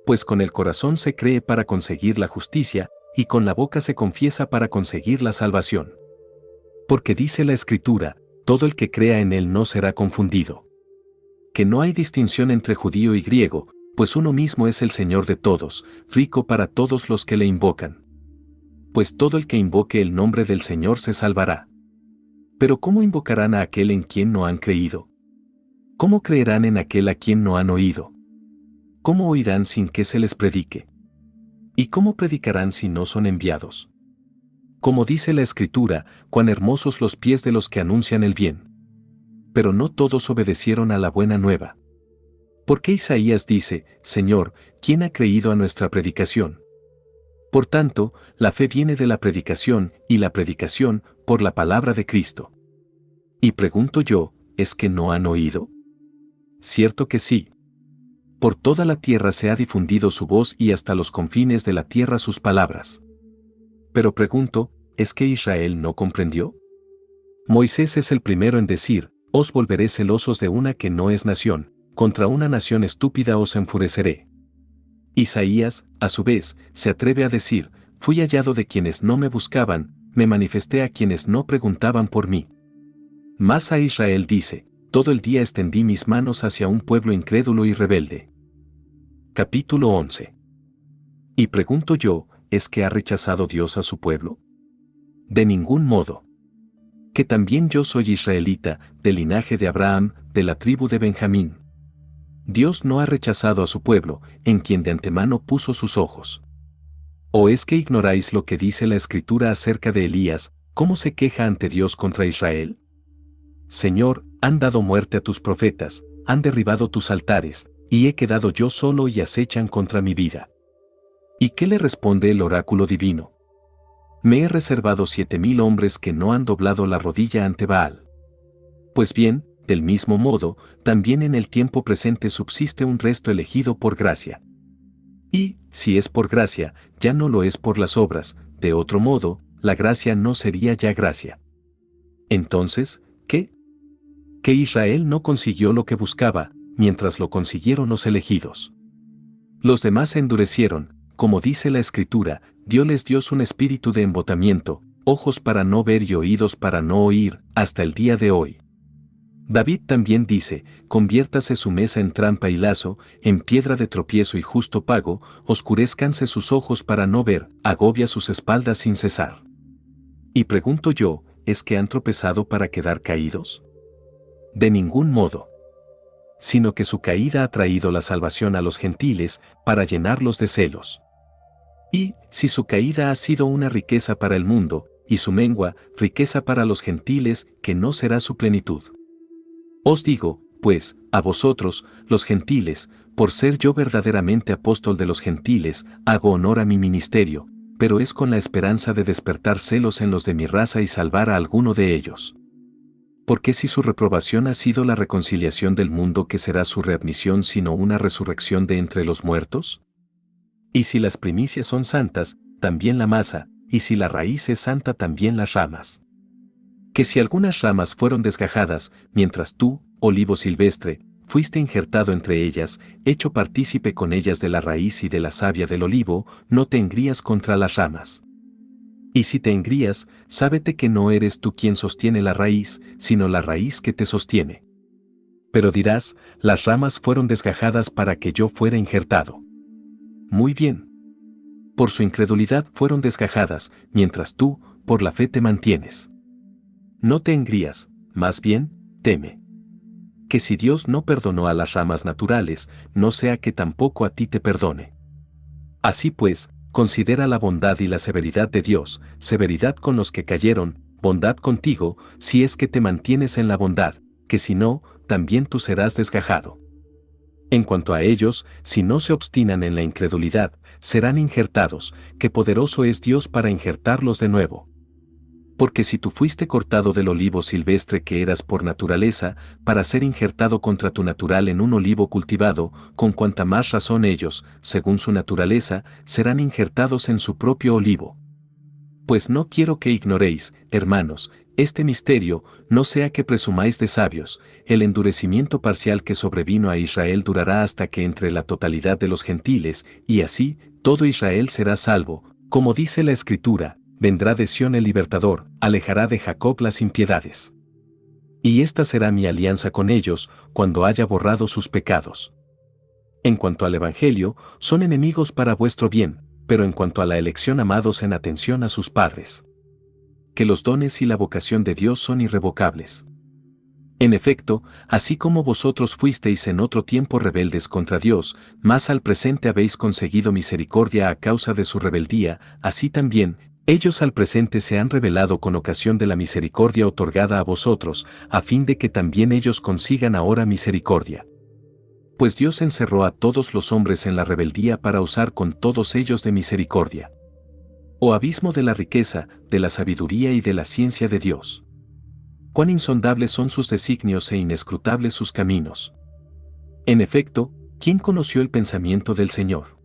[SPEAKER 1] Pues con el corazón se cree para conseguir la justicia, y con la boca se confiesa para conseguir la salvación. Porque dice la Escritura, todo el que crea en él no será confundido. Que no hay distinción entre judío y griego, pues uno mismo es el Señor de todos, rico para todos los que le invocan. Pues todo el que invoque el nombre del Señor se salvará. Pero ¿cómo invocarán a aquel en quien no han creído? ¿Cómo creerán en aquel a quien no han oído? ¿Cómo oirán sin que se les predique? ¿Y cómo predicarán si no son enviados? Como dice la Escritura, cuán hermosos los pies de los que anuncian el bien. Pero no todos obedecieron a la buena nueva. Porque Isaías dice, Señor, ¿quién ha creído a nuestra predicación? Por tanto, la fe viene de la predicación, y la predicación, por la palabra de Cristo. Y pregunto yo, ¿es que no han oído? Cierto que sí. Por toda la tierra se ha difundido su voz y hasta los confines de la tierra sus palabras. Pero pregunto, ¿es que Israel no comprendió? Moisés es el primero en decir, Os volveré celosos de una que no es nación, contra una nación estúpida os enfureceré. Isaías, a su vez, se atreve a decir, fui hallado de quienes no me buscaban, me manifesté a quienes no preguntaban por mí. Mas a Israel dice, todo el día extendí mis manos hacia un pueblo incrédulo y rebelde. Capítulo 11. Y pregunto yo, ¿es que ha rechazado Dios a su pueblo? De ningún modo. Que también yo soy israelita, del linaje de Abraham, de la tribu de Benjamín. Dios no ha rechazado a su pueblo, en quien de antemano puso sus ojos. ¿O es que ignoráis lo que dice la Escritura acerca de Elías, cómo se queja ante Dios contra Israel? Señor, han dado muerte a tus profetas, han derribado tus altares, y he quedado yo solo y acechan contra mi vida. ¿Y qué le responde el oráculo divino? Me he reservado 7,000 hombres que no han doblado la rodilla ante Baal. Pues bien, del mismo modo, también en el tiempo presente subsiste un resto elegido por gracia. Y, si es por gracia, ya no lo es por las obras, de otro modo, la gracia no sería ya gracia. Entonces, ¿qué? Que Israel no consiguió lo que buscaba, mientras lo consiguieron los elegidos. Los demás se endurecieron, como dice la Escritura, Dios un espíritu de embotamiento, ojos para no ver y oídos para no oír, hasta el día de hoy. David también dice, conviértase su mesa en trampa y lazo, en piedra de tropiezo y justo pago, oscurezcanse sus ojos para no ver, agobia sus espaldas sin cesar. Y pregunto yo, ¿es que han tropezado para quedar caídos? De ningún modo. Sino que su caída ha traído la salvación a los gentiles, para llenarlos de celos. Y, si su caída ha sido una riqueza para el mundo, y su mengua, riqueza para los gentiles, que no será su plenitud. Os digo, pues, a vosotros, los gentiles, por ser yo verdaderamente apóstol de los gentiles, hago honor a mi ministerio, pero es con la esperanza de despertar celos en los de mi raza y salvar a alguno de ellos. Porque si su reprobación ha sido la reconciliación del mundo, ¿qué será su readmisión sino una resurrección de entre los muertos? Y si las primicias son santas, también la masa, y si la raíz es santa, también las ramas. Que si algunas ramas fueron desgajadas, mientras tú, olivo silvestre, fuiste injertado entre ellas, hecho partícipe con ellas de la raíz y de la savia del olivo, no te engrías contra las ramas. Y si te engrías, sábete que no eres tú quien sostiene la raíz, sino la raíz que te sostiene. Pero dirás, las ramas fueron desgajadas para que yo fuera injertado. Muy bien. Por su incredulidad fueron desgajadas, mientras tú, por la fe te mantienes. No te engrías, más bien, teme. Que si Dios no perdonó a las ramas naturales, no sea que tampoco a ti te perdone. Así pues, considera la bondad y la severidad de Dios, severidad con los que cayeron, bondad contigo, si es que te mantienes en la bondad, que si no, también tú serás desgajado. En cuanto a ellos, si no se obstinan en la incredulidad, serán injertados, que poderoso es Dios para injertarlos de nuevo. Porque si tú fuiste cortado del olivo silvestre que eras por naturaleza, para ser injertado contra tu natural en un olivo cultivado, con cuanta más razón ellos, según su naturaleza, serán injertados en su propio olivo. Pues no quiero que ignoréis, hermanos, este misterio, no sea que presumáis de sabios, el endurecimiento parcial que sobrevino a Israel durará hasta que entre la totalidad de los gentiles, y así, todo Israel será salvo, como dice la Escritura, vendrá de Sión el libertador, alejará de Jacob las impiedades. Y esta será mi alianza con ellos, cuando haya borrado sus pecados. En cuanto al Evangelio, son enemigos para vuestro bien, pero en cuanto a la elección, amados en atención a sus padres. Que los dones y la vocación de Dios son irrevocables. En efecto, así como vosotros fuisteis en otro tiempo rebeldes contra Dios, mas al presente habéis conseguido misericordia a causa de su rebeldía, así también, ellos al presente se han rebelado con ocasión de la misericordia otorgada a vosotros, a fin de que también ellos consigan ahora misericordia. Pues Dios encerró a todos los hombres en la rebeldía para usar con todos ellos de misericordia. Oh abismo de la riqueza, de la sabiduría y de la ciencia de Dios. Cuán insondables son sus designios e inescrutables sus caminos. En efecto, ¿quién conoció el pensamiento del Señor?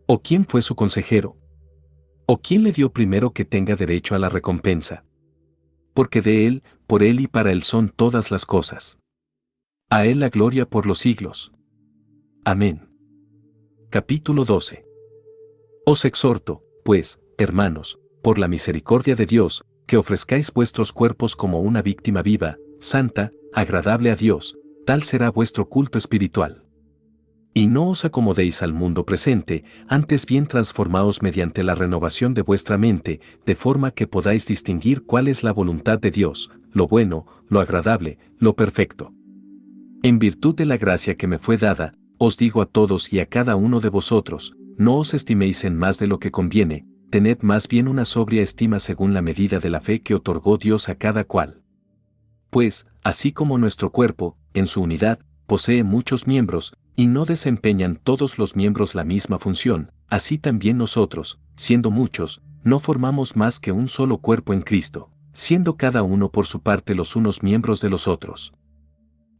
[SPEAKER 1] ¿O quién fue su consejero? ¿O quién le dio primero que tenga derecho a la recompensa? porque de Él, por Él y para Él son todas las cosas. A Él la gloria por los siglos. Amén. Capítulo 12. Os exhorto, pues, hermanos, por la misericordia de Dios, que ofrezcáis vuestros cuerpos como una víctima viva, santa, agradable a Dios, tal será vuestro culto espiritual. Y no os acomodéis al mundo presente, antes bien transformaos mediante la renovación de vuestra mente, de forma que podáis distinguir cuál es la voluntad de Dios, lo bueno, lo agradable, lo perfecto. En virtud de la gracia que me fue dada, os digo a todos y a cada uno de vosotros, no os estiméis en más de lo que conviene, tened más bien una sobria estima según la medida de la fe que otorgó Dios a cada cual. Pues, así como nuestro cuerpo, en su unidad, posee muchos miembros, y no desempeñan todos los miembros la misma función, así también nosotros, siendo muchos, no formamos más que un solo cuerpo en Cristo, siendo cada uno por su parte los unos miembros de los otros.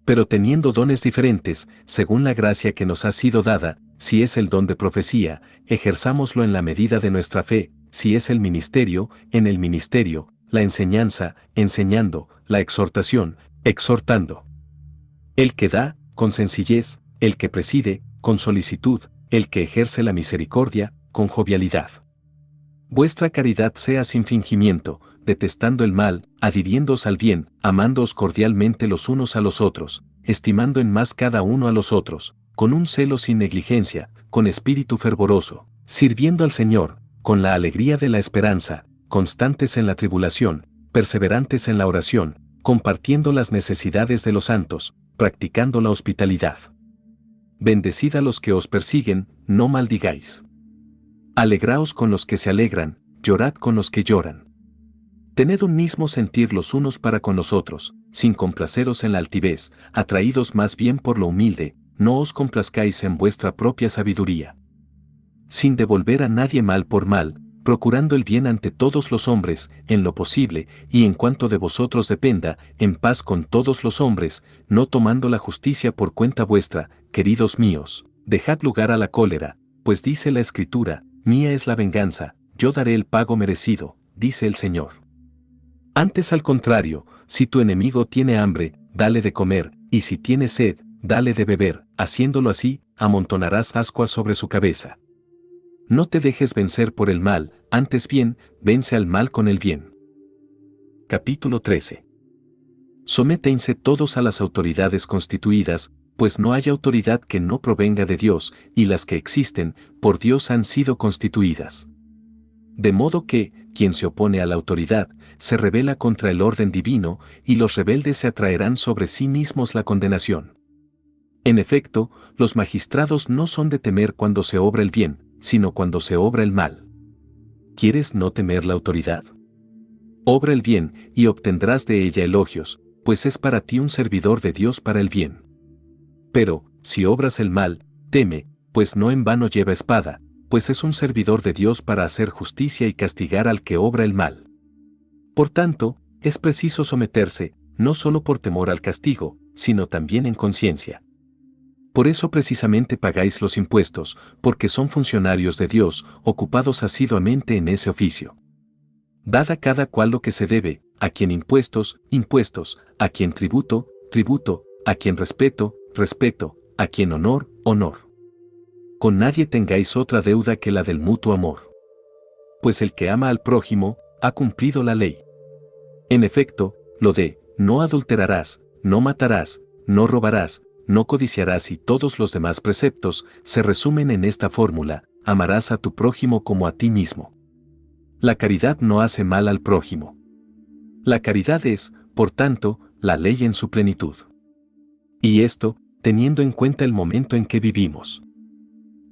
[SPEAKER 1] Pero teniendo dones diferentes, según la gracia que nos ha sido dada, si es el don de profecía, ejerzámoslo en la medida de nuestra fe, si es el ministerio, en el ministerio, la enseñanza, enseñando, la exhortación, exhortando. El que da, con sencillez, el que preside, con solicitud, el que ejerce la misericordia, con jovialidad. Vuestra caridad sea sin fingimiento, detestando el mal, adhiriéndoos al bien, amándoos cordialmente los unos a los otros, estimando en más cada uno a los otros, con un celo sin negligencia, con espíritu fervoroso, sirviendo al Señor, con la alegría de la esperanza, constantes en la tribulación, perseverantes en la oración, compartiendo las necesidades de los santos, practicando la hospitalidad. Bendecid a los que os persiguen, no maldigáis. Alegraos con los que se alegran, llorad con los que lloran. Tened un mismo sentir los unos para con los otros, sin complaceros en la altivez, atraídos más bien por lo humilde, no os complazcáis en vuestra propia sabiduría. Sin devolver a nadie mal por mal, procurando el bien ante todos los hombres, en lo posible, y en cuanto de vosotros dependa, en paz con todos los hombres, no tomando la justicia por cuenta vuestra, queridos míos, dejad lugar a la cólera, pues dice la Escritura, mía es la venganza, yo daré el pago merecido, dice el Señor. Antes al contrario, si tu enemigo tiene hambre, dale de comer, y si tiene sed, dale de beber, haciéndolo así, amontonarás ascuas sobre su cabeza. No te dejes vencer por el mal, antes bien, vence al mal con el bien. Capítulo 13. Sométense todos a las autoridades constituidas, pues no hay autoridad que no provenga de Dios, y las que existen, por Dios han sido constituidas. De modo que, quien se opone a la autoridad, se rebela contra el orden divino, y los rebeldes se atraerán sobre sí mismos la condenación. En efecto, los magistrados no son de temer cuando se obra el bien, sino cuando se obra el mal. ¿Quieres no temer la autoridad? Obra el bien, y obtendrás de ella elogios, pues es para ti un servidor de Dios para el bien. Pero, si obras el mal, teme, pues no en vano lleva espada, pues es un servidor de Dios para hacer justicia y castigar al que obra el mal. Por tanto, es preciso someterse, no solo por temor al castigo, sino también en conciencia. Por eso precisamente pagáis los impuestos, porque son funcionarios de Dios, ocupados asiduamente en ese oficio. Dad a cada cual lo que se debe, a quien impuestos, impuestos, a quien tributo, tributo, a quien respeto, respeto, a quien honor, honor. Con nadie tengáis otra deuda que la del mutuo amor. Pues el que ama al prójimo, ha cumplido la ley. En efecto, lo de, no adulterarás, no matarás, no robarás, no codiciarás y todos los demás preceptos, se resumen en esta fórmula, amarás a tu prójimo como a ti mismo. La caridad no hace mal al prójimo. La caridad es, por tanto, la ley en su plenitud. Y esto, teniendo en cuenta el momento en que vivimos.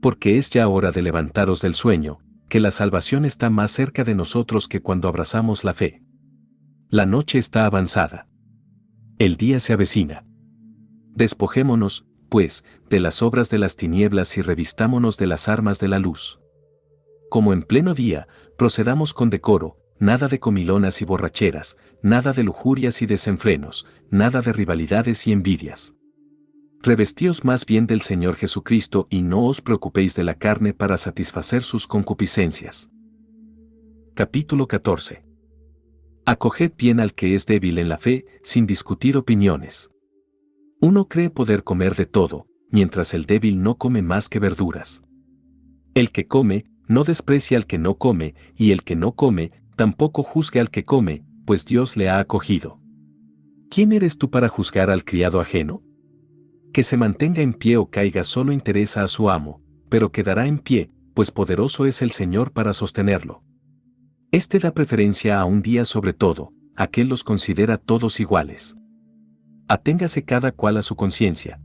[SPEAKER 1] Porque es ya hora de levantaros del sueño, que la salvación está más cerca de nosotros que cuando abrazamos la fe. La noche está avanzada. El día se avecina. Despojémonos, pues, de las obras de las tinieblas y revistámonos de las armas de la luz. Como en pleno día, procedamos con decoro, nada de comilonas y borracheras, nada de lujurias y desenfrenos, nada de rivalidades y envidias. Revestíos más bien del Señor Jesucristo y no os preocupéis de la carne para satisfacer sus concupiscencias. Capítulo 14. Acoged bien al que es débil en la fe, sin discutir opiniones. Uno cree poder comer de todo, mientras el débil no come más que verduras. El que come, no desprecia al que no come, y el que no come, tampoco juzgue al que come, pues Dios le ha acogido. ¿Quién eres tú para juzgar al criado ajeno? Que se mantenga en pie o caiga solo interesa a su amo, pero quedará en pie, pues poderoso es el Señor para sostenerlo. Este da preferencia a un día sobre todo, aquel los considera todos iguales. Aténgase cada cual a su conciencia.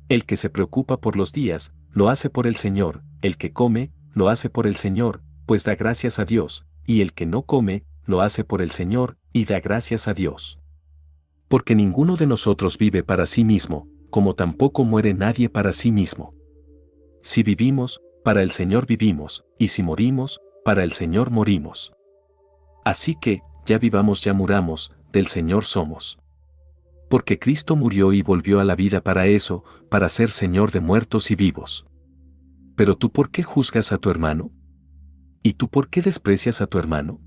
[SPEAKER 1] El que se preocupa por los días, lo hace por el Señor, el que come, lo hace por el Señor, pues da gracias a Dios, y el que no come, lo hace por el Señor, y da gracias a Dios. Porque ninguno de nosotros vive para sí mismo, como tampoco muere nadie para sí mismo. Si vivimos, para el Señor vivimos, y si morimos, para el Señor morimos. Así que, ya vivamos ya muramos, del Señor somos. Porque Cristo murió y volvió a la vida para eso, para ser Señor de muertos y vivos. Pero tú, ¿por qué juzgas a tu hermano? ¿Y tú por qué desprecias a tu hermano?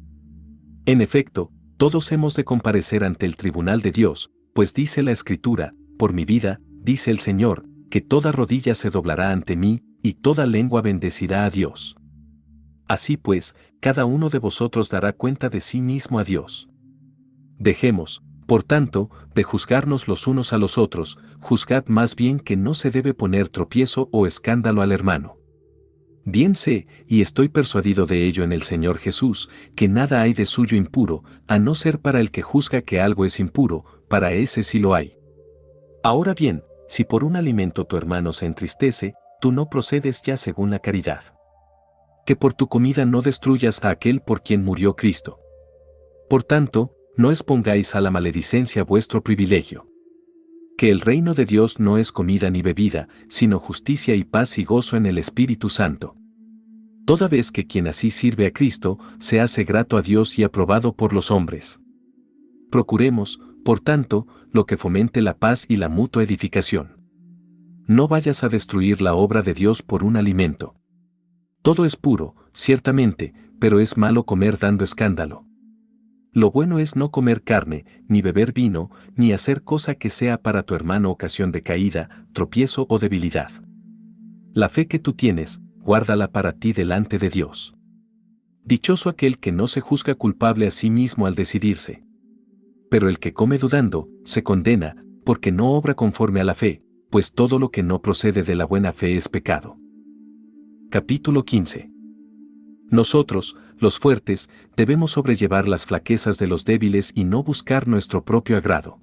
[SPEAKER 1] En efecto, todos hemos de comparecer ante el tribunal de Dios, pues dice la Escritura, por mi vida, dice el Señor, que toda rodilla se doblará ante mí, y toda lengua bendecirá a Dios. Así pues, cada uno de vosotros dará cuenta de sí mismo a Dios. Dejemos, por tanto, de juzgarnos los unos a los otros, juzgad más bien que no se debe poner tropiezo o escándalo al hermano. Bien sé, y estoy persuadido de ello en el Señor Jesús, que nada hay de suyo impuro, a no ser para el que juzga que algo es impuro, para ese sí lo hay. Ahora bien, si por un alimento tu hermano se entristece, tú no procedes ya según la caridad. Que por tu comida no destruyas a aquel por quien murió Cristo. Por tanto, no expongáis a la maledicencia vuestro privilegio. Que el reino de Dios no es comida ni bebida, sino justicia y paz y gozo en el Espíritu Santo. Toda vez que quien así sirve a Cristo, se hace grato a Dios y aprobado por los hombres. Procuremos, por tanto, lo que fomente la paz y la mutua edificación. No vayas a destruir la obra de Dios por un alimento. Todo es puro, ciertamente, pero es malo comer dando escándalo. Lo bueno es no comer carne, ni beber vino, ni hacer cosa que sea para tu hermano ocasión de caída, tropiezo o debilidad. La fe que tú tienes, guárdala para ti delante de Dios. Dichoso aquel que no se juzga culpable a sí mismo al decidirse. Pero el que come dudando, se condena, porque no obra conforme a la fe, pues todo lo que no procede de la buena fe es pecado. Capítulo 15. Nosotros, los fuertes, debemos sobrellevar las flaquezas de los débiles y no buscar nuestro propio agrado.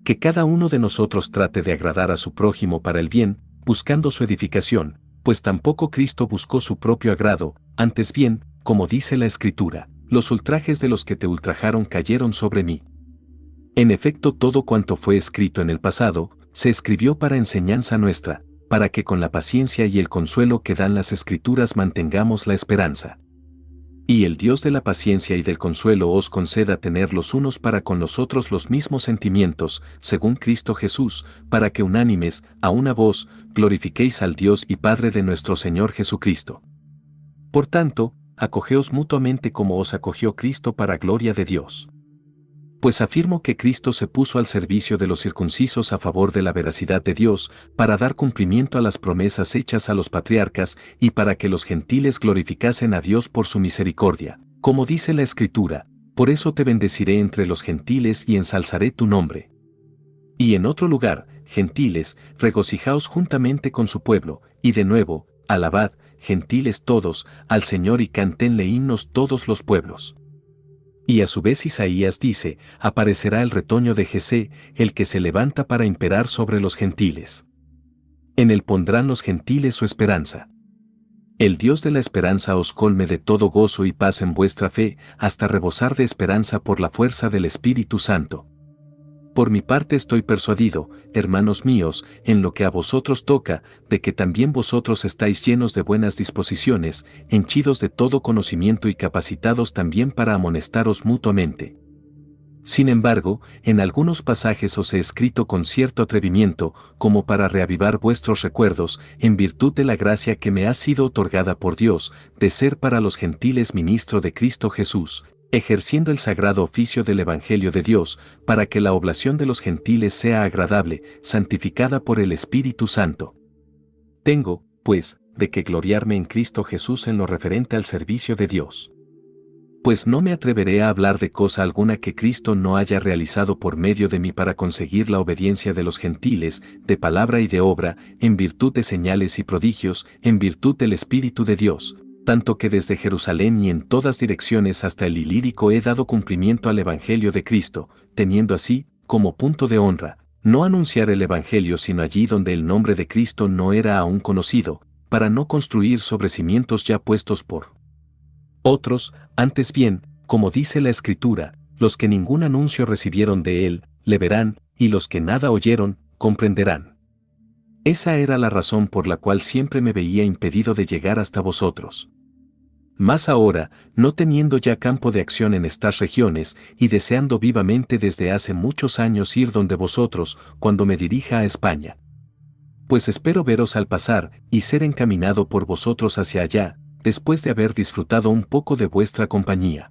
[SPEAKER 1] Que cada uno de nosotros trate de agradar a su prójimo para el bien, buscando su edificación, pues tampoco Cristo buscó su propio agrado, antes bien, como dice la Escritura, los ultrajes de los que te ultrajaron cayeron sobre mí. En efecto, todo cuanto fue escrito en el pasado, se escribió para enseñanza nuestra, para que con la paciencia y el consuelo que dan las Escrituras mantengamos la esperanza. Y el Dios de la paciencia y del consuelo os conceda tener los unos para con los otros los mismos sentimientos, según Cristo Jesús, para que unánimes, a una voz, glorifiquéis al Dios y Padre de nuestro Señor Jesucristo. Por tanto, acogeos mutuamente como os acogió Cristo para gloria de Dios. Pues afirmo que Cristo se puso al servicio de los circuncisos a favor de la veracidad de Dios, para dar cumplimiento a las promesas hechas a los patriarcas y para que los gentiles glorificasen a Dios por su misericordia, como dice la Escritura, por eso te bendeciré entre los gentiles y ensalzaré tu nombre. Y en otro lugar, gentiles, regocijaos juntamente con su pueblo, y de nuevo, alabad, gentiles todos, al Señor y cántenle himnos todos los pueblos. Y a su vez Isaías dice, aparecerá el retoño de Jesé, el que se levanta para imperar sobre los gentiles. En él pondrán los gentiles su esperanza. El Dios de la esperanza os colme de todo gozo y paz en vuestra fe, hasta rebosar de esperanza por la fuerza del Espíritu Santo. Por mi parte estoy persuadido, hermanos míos, en lo que a vosotros toca, de que también vosotros estáis llenos de buenas disposiciones, henchidos de todo conocimiento y capacitados también para amonestaros mutuamente. Sin embargo, en algunos pasajes os he escrito con cierto atrevimiento, como para reavivar vuestros recuerdos, en virtud de la gracia que me ha sido otorgada por Dios, de ser para los gentiles ministro de Cristo Jesús, ejerciendo el sagrado oficio del Evangelio de Dios, para que la oblación de los gentiles sea agradable, santificada por el Espíritu Santo. Tengo, pues, de qué gloriarme en Cristo Jesús en lo referente al servicio de Dios. Pues no me atreveré a hablar de cosa alguna que Cristo no haya realizado por medio de mí para conseguir la obediencia de los gentiles, de palabra y de obra, en virtud de señales y prodigios, en virtud del Espíritu de Dios, tanto que desde Jerusalén y en todas direcciones hasta el Ilírico he dado cumplimiento al Evangelio de Cristo, teniendo así, como punto de honra, no anunciar el Evangelio sino allí donde el nombre de Cristo no era aún conocido, para no construir sobre cimientos ya puestos por otros. Antes bien, como dice la Escritura, los que ningún anuncio recibieron de él, le verán, y los que nada oyeron, comprenderán. Esa era la razón por la cual siempre me veía impedido de llegar hasta vosotros. Mas ahora, no teniendo ya campo de acción en estas regiones, y deseando vivamente desde hace muchos años ir donde vosotros, cuando me dirija a España. Pues espero veros al pasar, y ser encaminado por vosotros hacia allá, después de haber disfrutado un poco de vuestra compañía.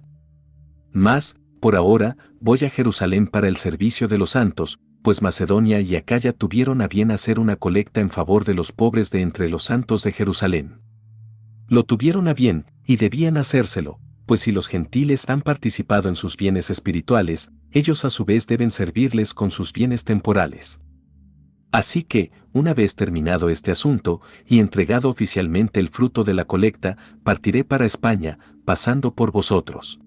[SPEAKER 1] Mas, por ahora, voy a Jerusalén para el servicio de los santos, pues Macedonia y Acaya tuvieron a bien hacer una colecta en favor de los pobres de entre los santos de Jerusalén. Lo tuvieron a bien, y debían hacérselo, pues si los gentiles han participado en sus bienes espirituales, ellos a su vez deben servirles con sus bienes temporales. Así que, una vez terminado este asunto, y entregado oficialmente el fruto de la colecta, partiré para España, pasando por vosotros.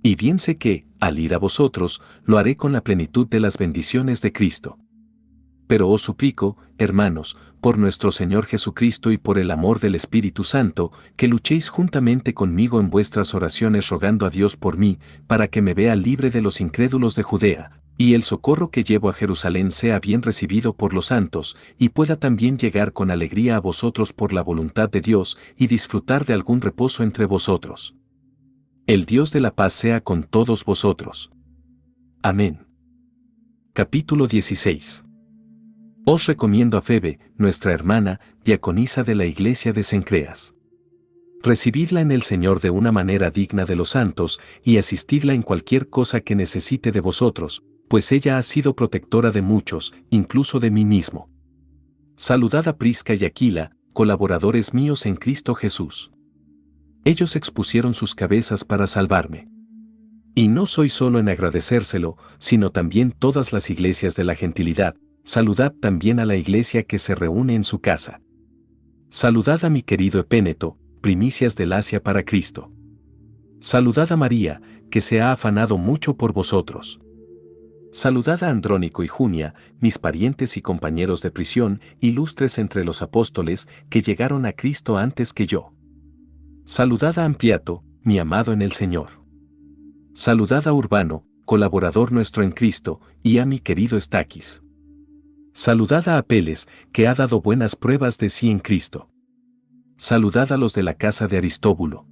[SPEAKER 1] Y bien sé que, al ir a vosotros, lo haré con la plenitud de las bendiciones de Cristo. Pero os suplico, hermanos, por nuestro Señor Jesucristo y por el amor del Espíritu Santo, que luchéis juntamente conmigo en vuestras oraciones rogando a Dios por mí, para que me vea libre de los incrédulos de Judea, y el socorro que llevo a Jerusalén sea bien recibido por los santos, y pueda también llegar con alegría a vosotros por la voluntad de Dios, y disfrutar de algún reposo entre vosotros. El Dios de la paz sea con todos vosotros. Amén. Capítulo 16. Os recomiendo a Febe, nuestra hermana, diaconisa de la iglesia de Cencreas. Recibidla en el Señor de una manera digna de los santos, y asistidla en cualquier cosa que necesite de vosotros, pues ella ha sido protectora de muchos, incluso de mí mismo. Saludad a Prisca y Aquila, colaboradores míos en Cristo Jesús. Ellos expusieron sus cabezas para salvarme. Y no soy solo en agradecérselo, sino también todas las iglesias de la gentilidad. Saludad también a la iglesia que se reúne en su casa. Saludad a mi querido Epéneto, primicias del Asia para Cristo. Saludad a María, que se ha afanado mucho por vosotros. Saludad a Andrónico y Junia, mis parientes y compañeros de prisión, ilustres entre los apóstoles, que llegaron a Cristo antes que yo. Saludad a Ampliato, mi amado en el Señor. Saludad a Urbano, colaborador nuestro en Cristo, y a mi querido Estaquis. Saludad a Apeles, que ha dado buenas pruebas de sí en Cristo. Saludad a los de la casa de Aristóbulo.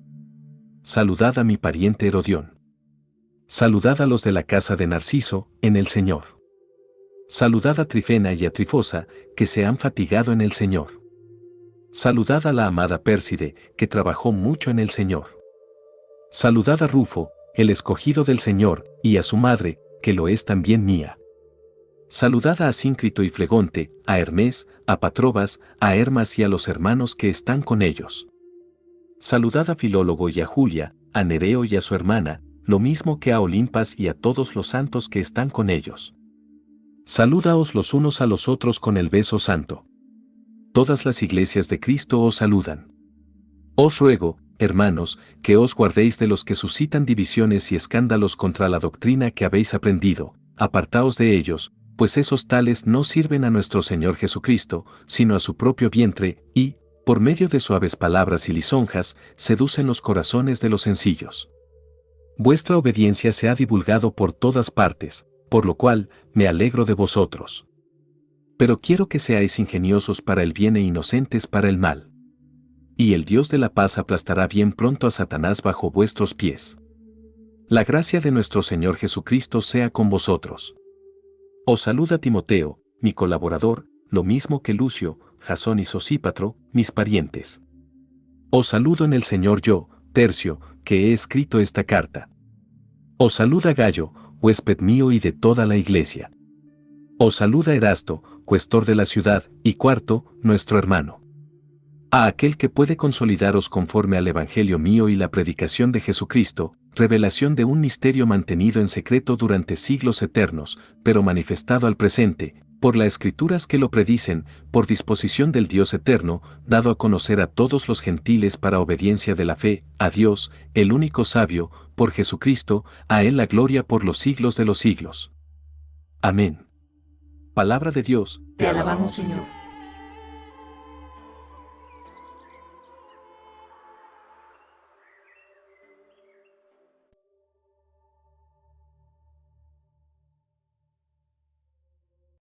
[SPEAKER 1] Saludad a mi pariente Herodión. Saludad a los de la casa de Narciso, en el Señor. Saludad a Trifena y a Trifosa, que se han fatigado en el Señor. Saludad a la amada Pérside, que trabajó mucho en el Señor. Saludad a Rufo, el escogido del Señor, y a su madre, que lo es también mía. Saludad a Asíncrito y Flegonte, a Hermes, a Patrobas, a Hermas y a los hermanos que están con ellos. Saludad a Filólogo y a Julia, a Nereo y a su hermana, lo mismo que a Olimpas y a todos los santos que están con ellos. Salúdaos los unos a los otros con el beso santo. Todas las iglesias de Cristo os saludan. Os ruego, hermanos, que os guardéis de los que suscitan divisiones y escándalos contra la doctrina que habéis aprendido, apartaos de ellos, pues esos tales no sirven a nuestro Señor Jesucristo, sino a su propio vientre, y, por medio de suaves palabras y lisonjas, seducen los corazones de los sencillos. Vuestra obediencia se ha divulgado por todas partes, por lo cual, me alegro de vosotros. Pero quiero que seáis ingeniosos para el bien e inocentes para el mal. Y el Dios de la paz aplastará bien pronto a Satanás bajo vuestros pies. La gracia de nuestro Señor Jesucristo sea con vosotros. Os saluda Timoteo, mi colaborador, lo mismo que Lucio, Jasón y Sosípatro, mis parientes. Os saludo en el Señor yo, Tercio, que he escrito esta carta. Os saluda Gayo, huésped mío y de toda la iglesia. Os saluda Erasto, cuestor de la ciudad, y Cuarto, nuestro hermano. A aquel que puede consolidaros conforme al Evangelio mío y la predicación de Jesucristo, revelación de un misterio mantenido en secreto durante siglos eternos, pero manifestado al presente, por las Escrituras que lo predicen, por disposición del Dios eterno, dado a conocer a todos los gentiles para obediencia de la fe, a Dios, el único sabio, por Jesucristo, a Él la gloria por los siglos de los siglos. Amén. Palabra de Dios.
[SPEAKER 2] Te alabamos, Señor.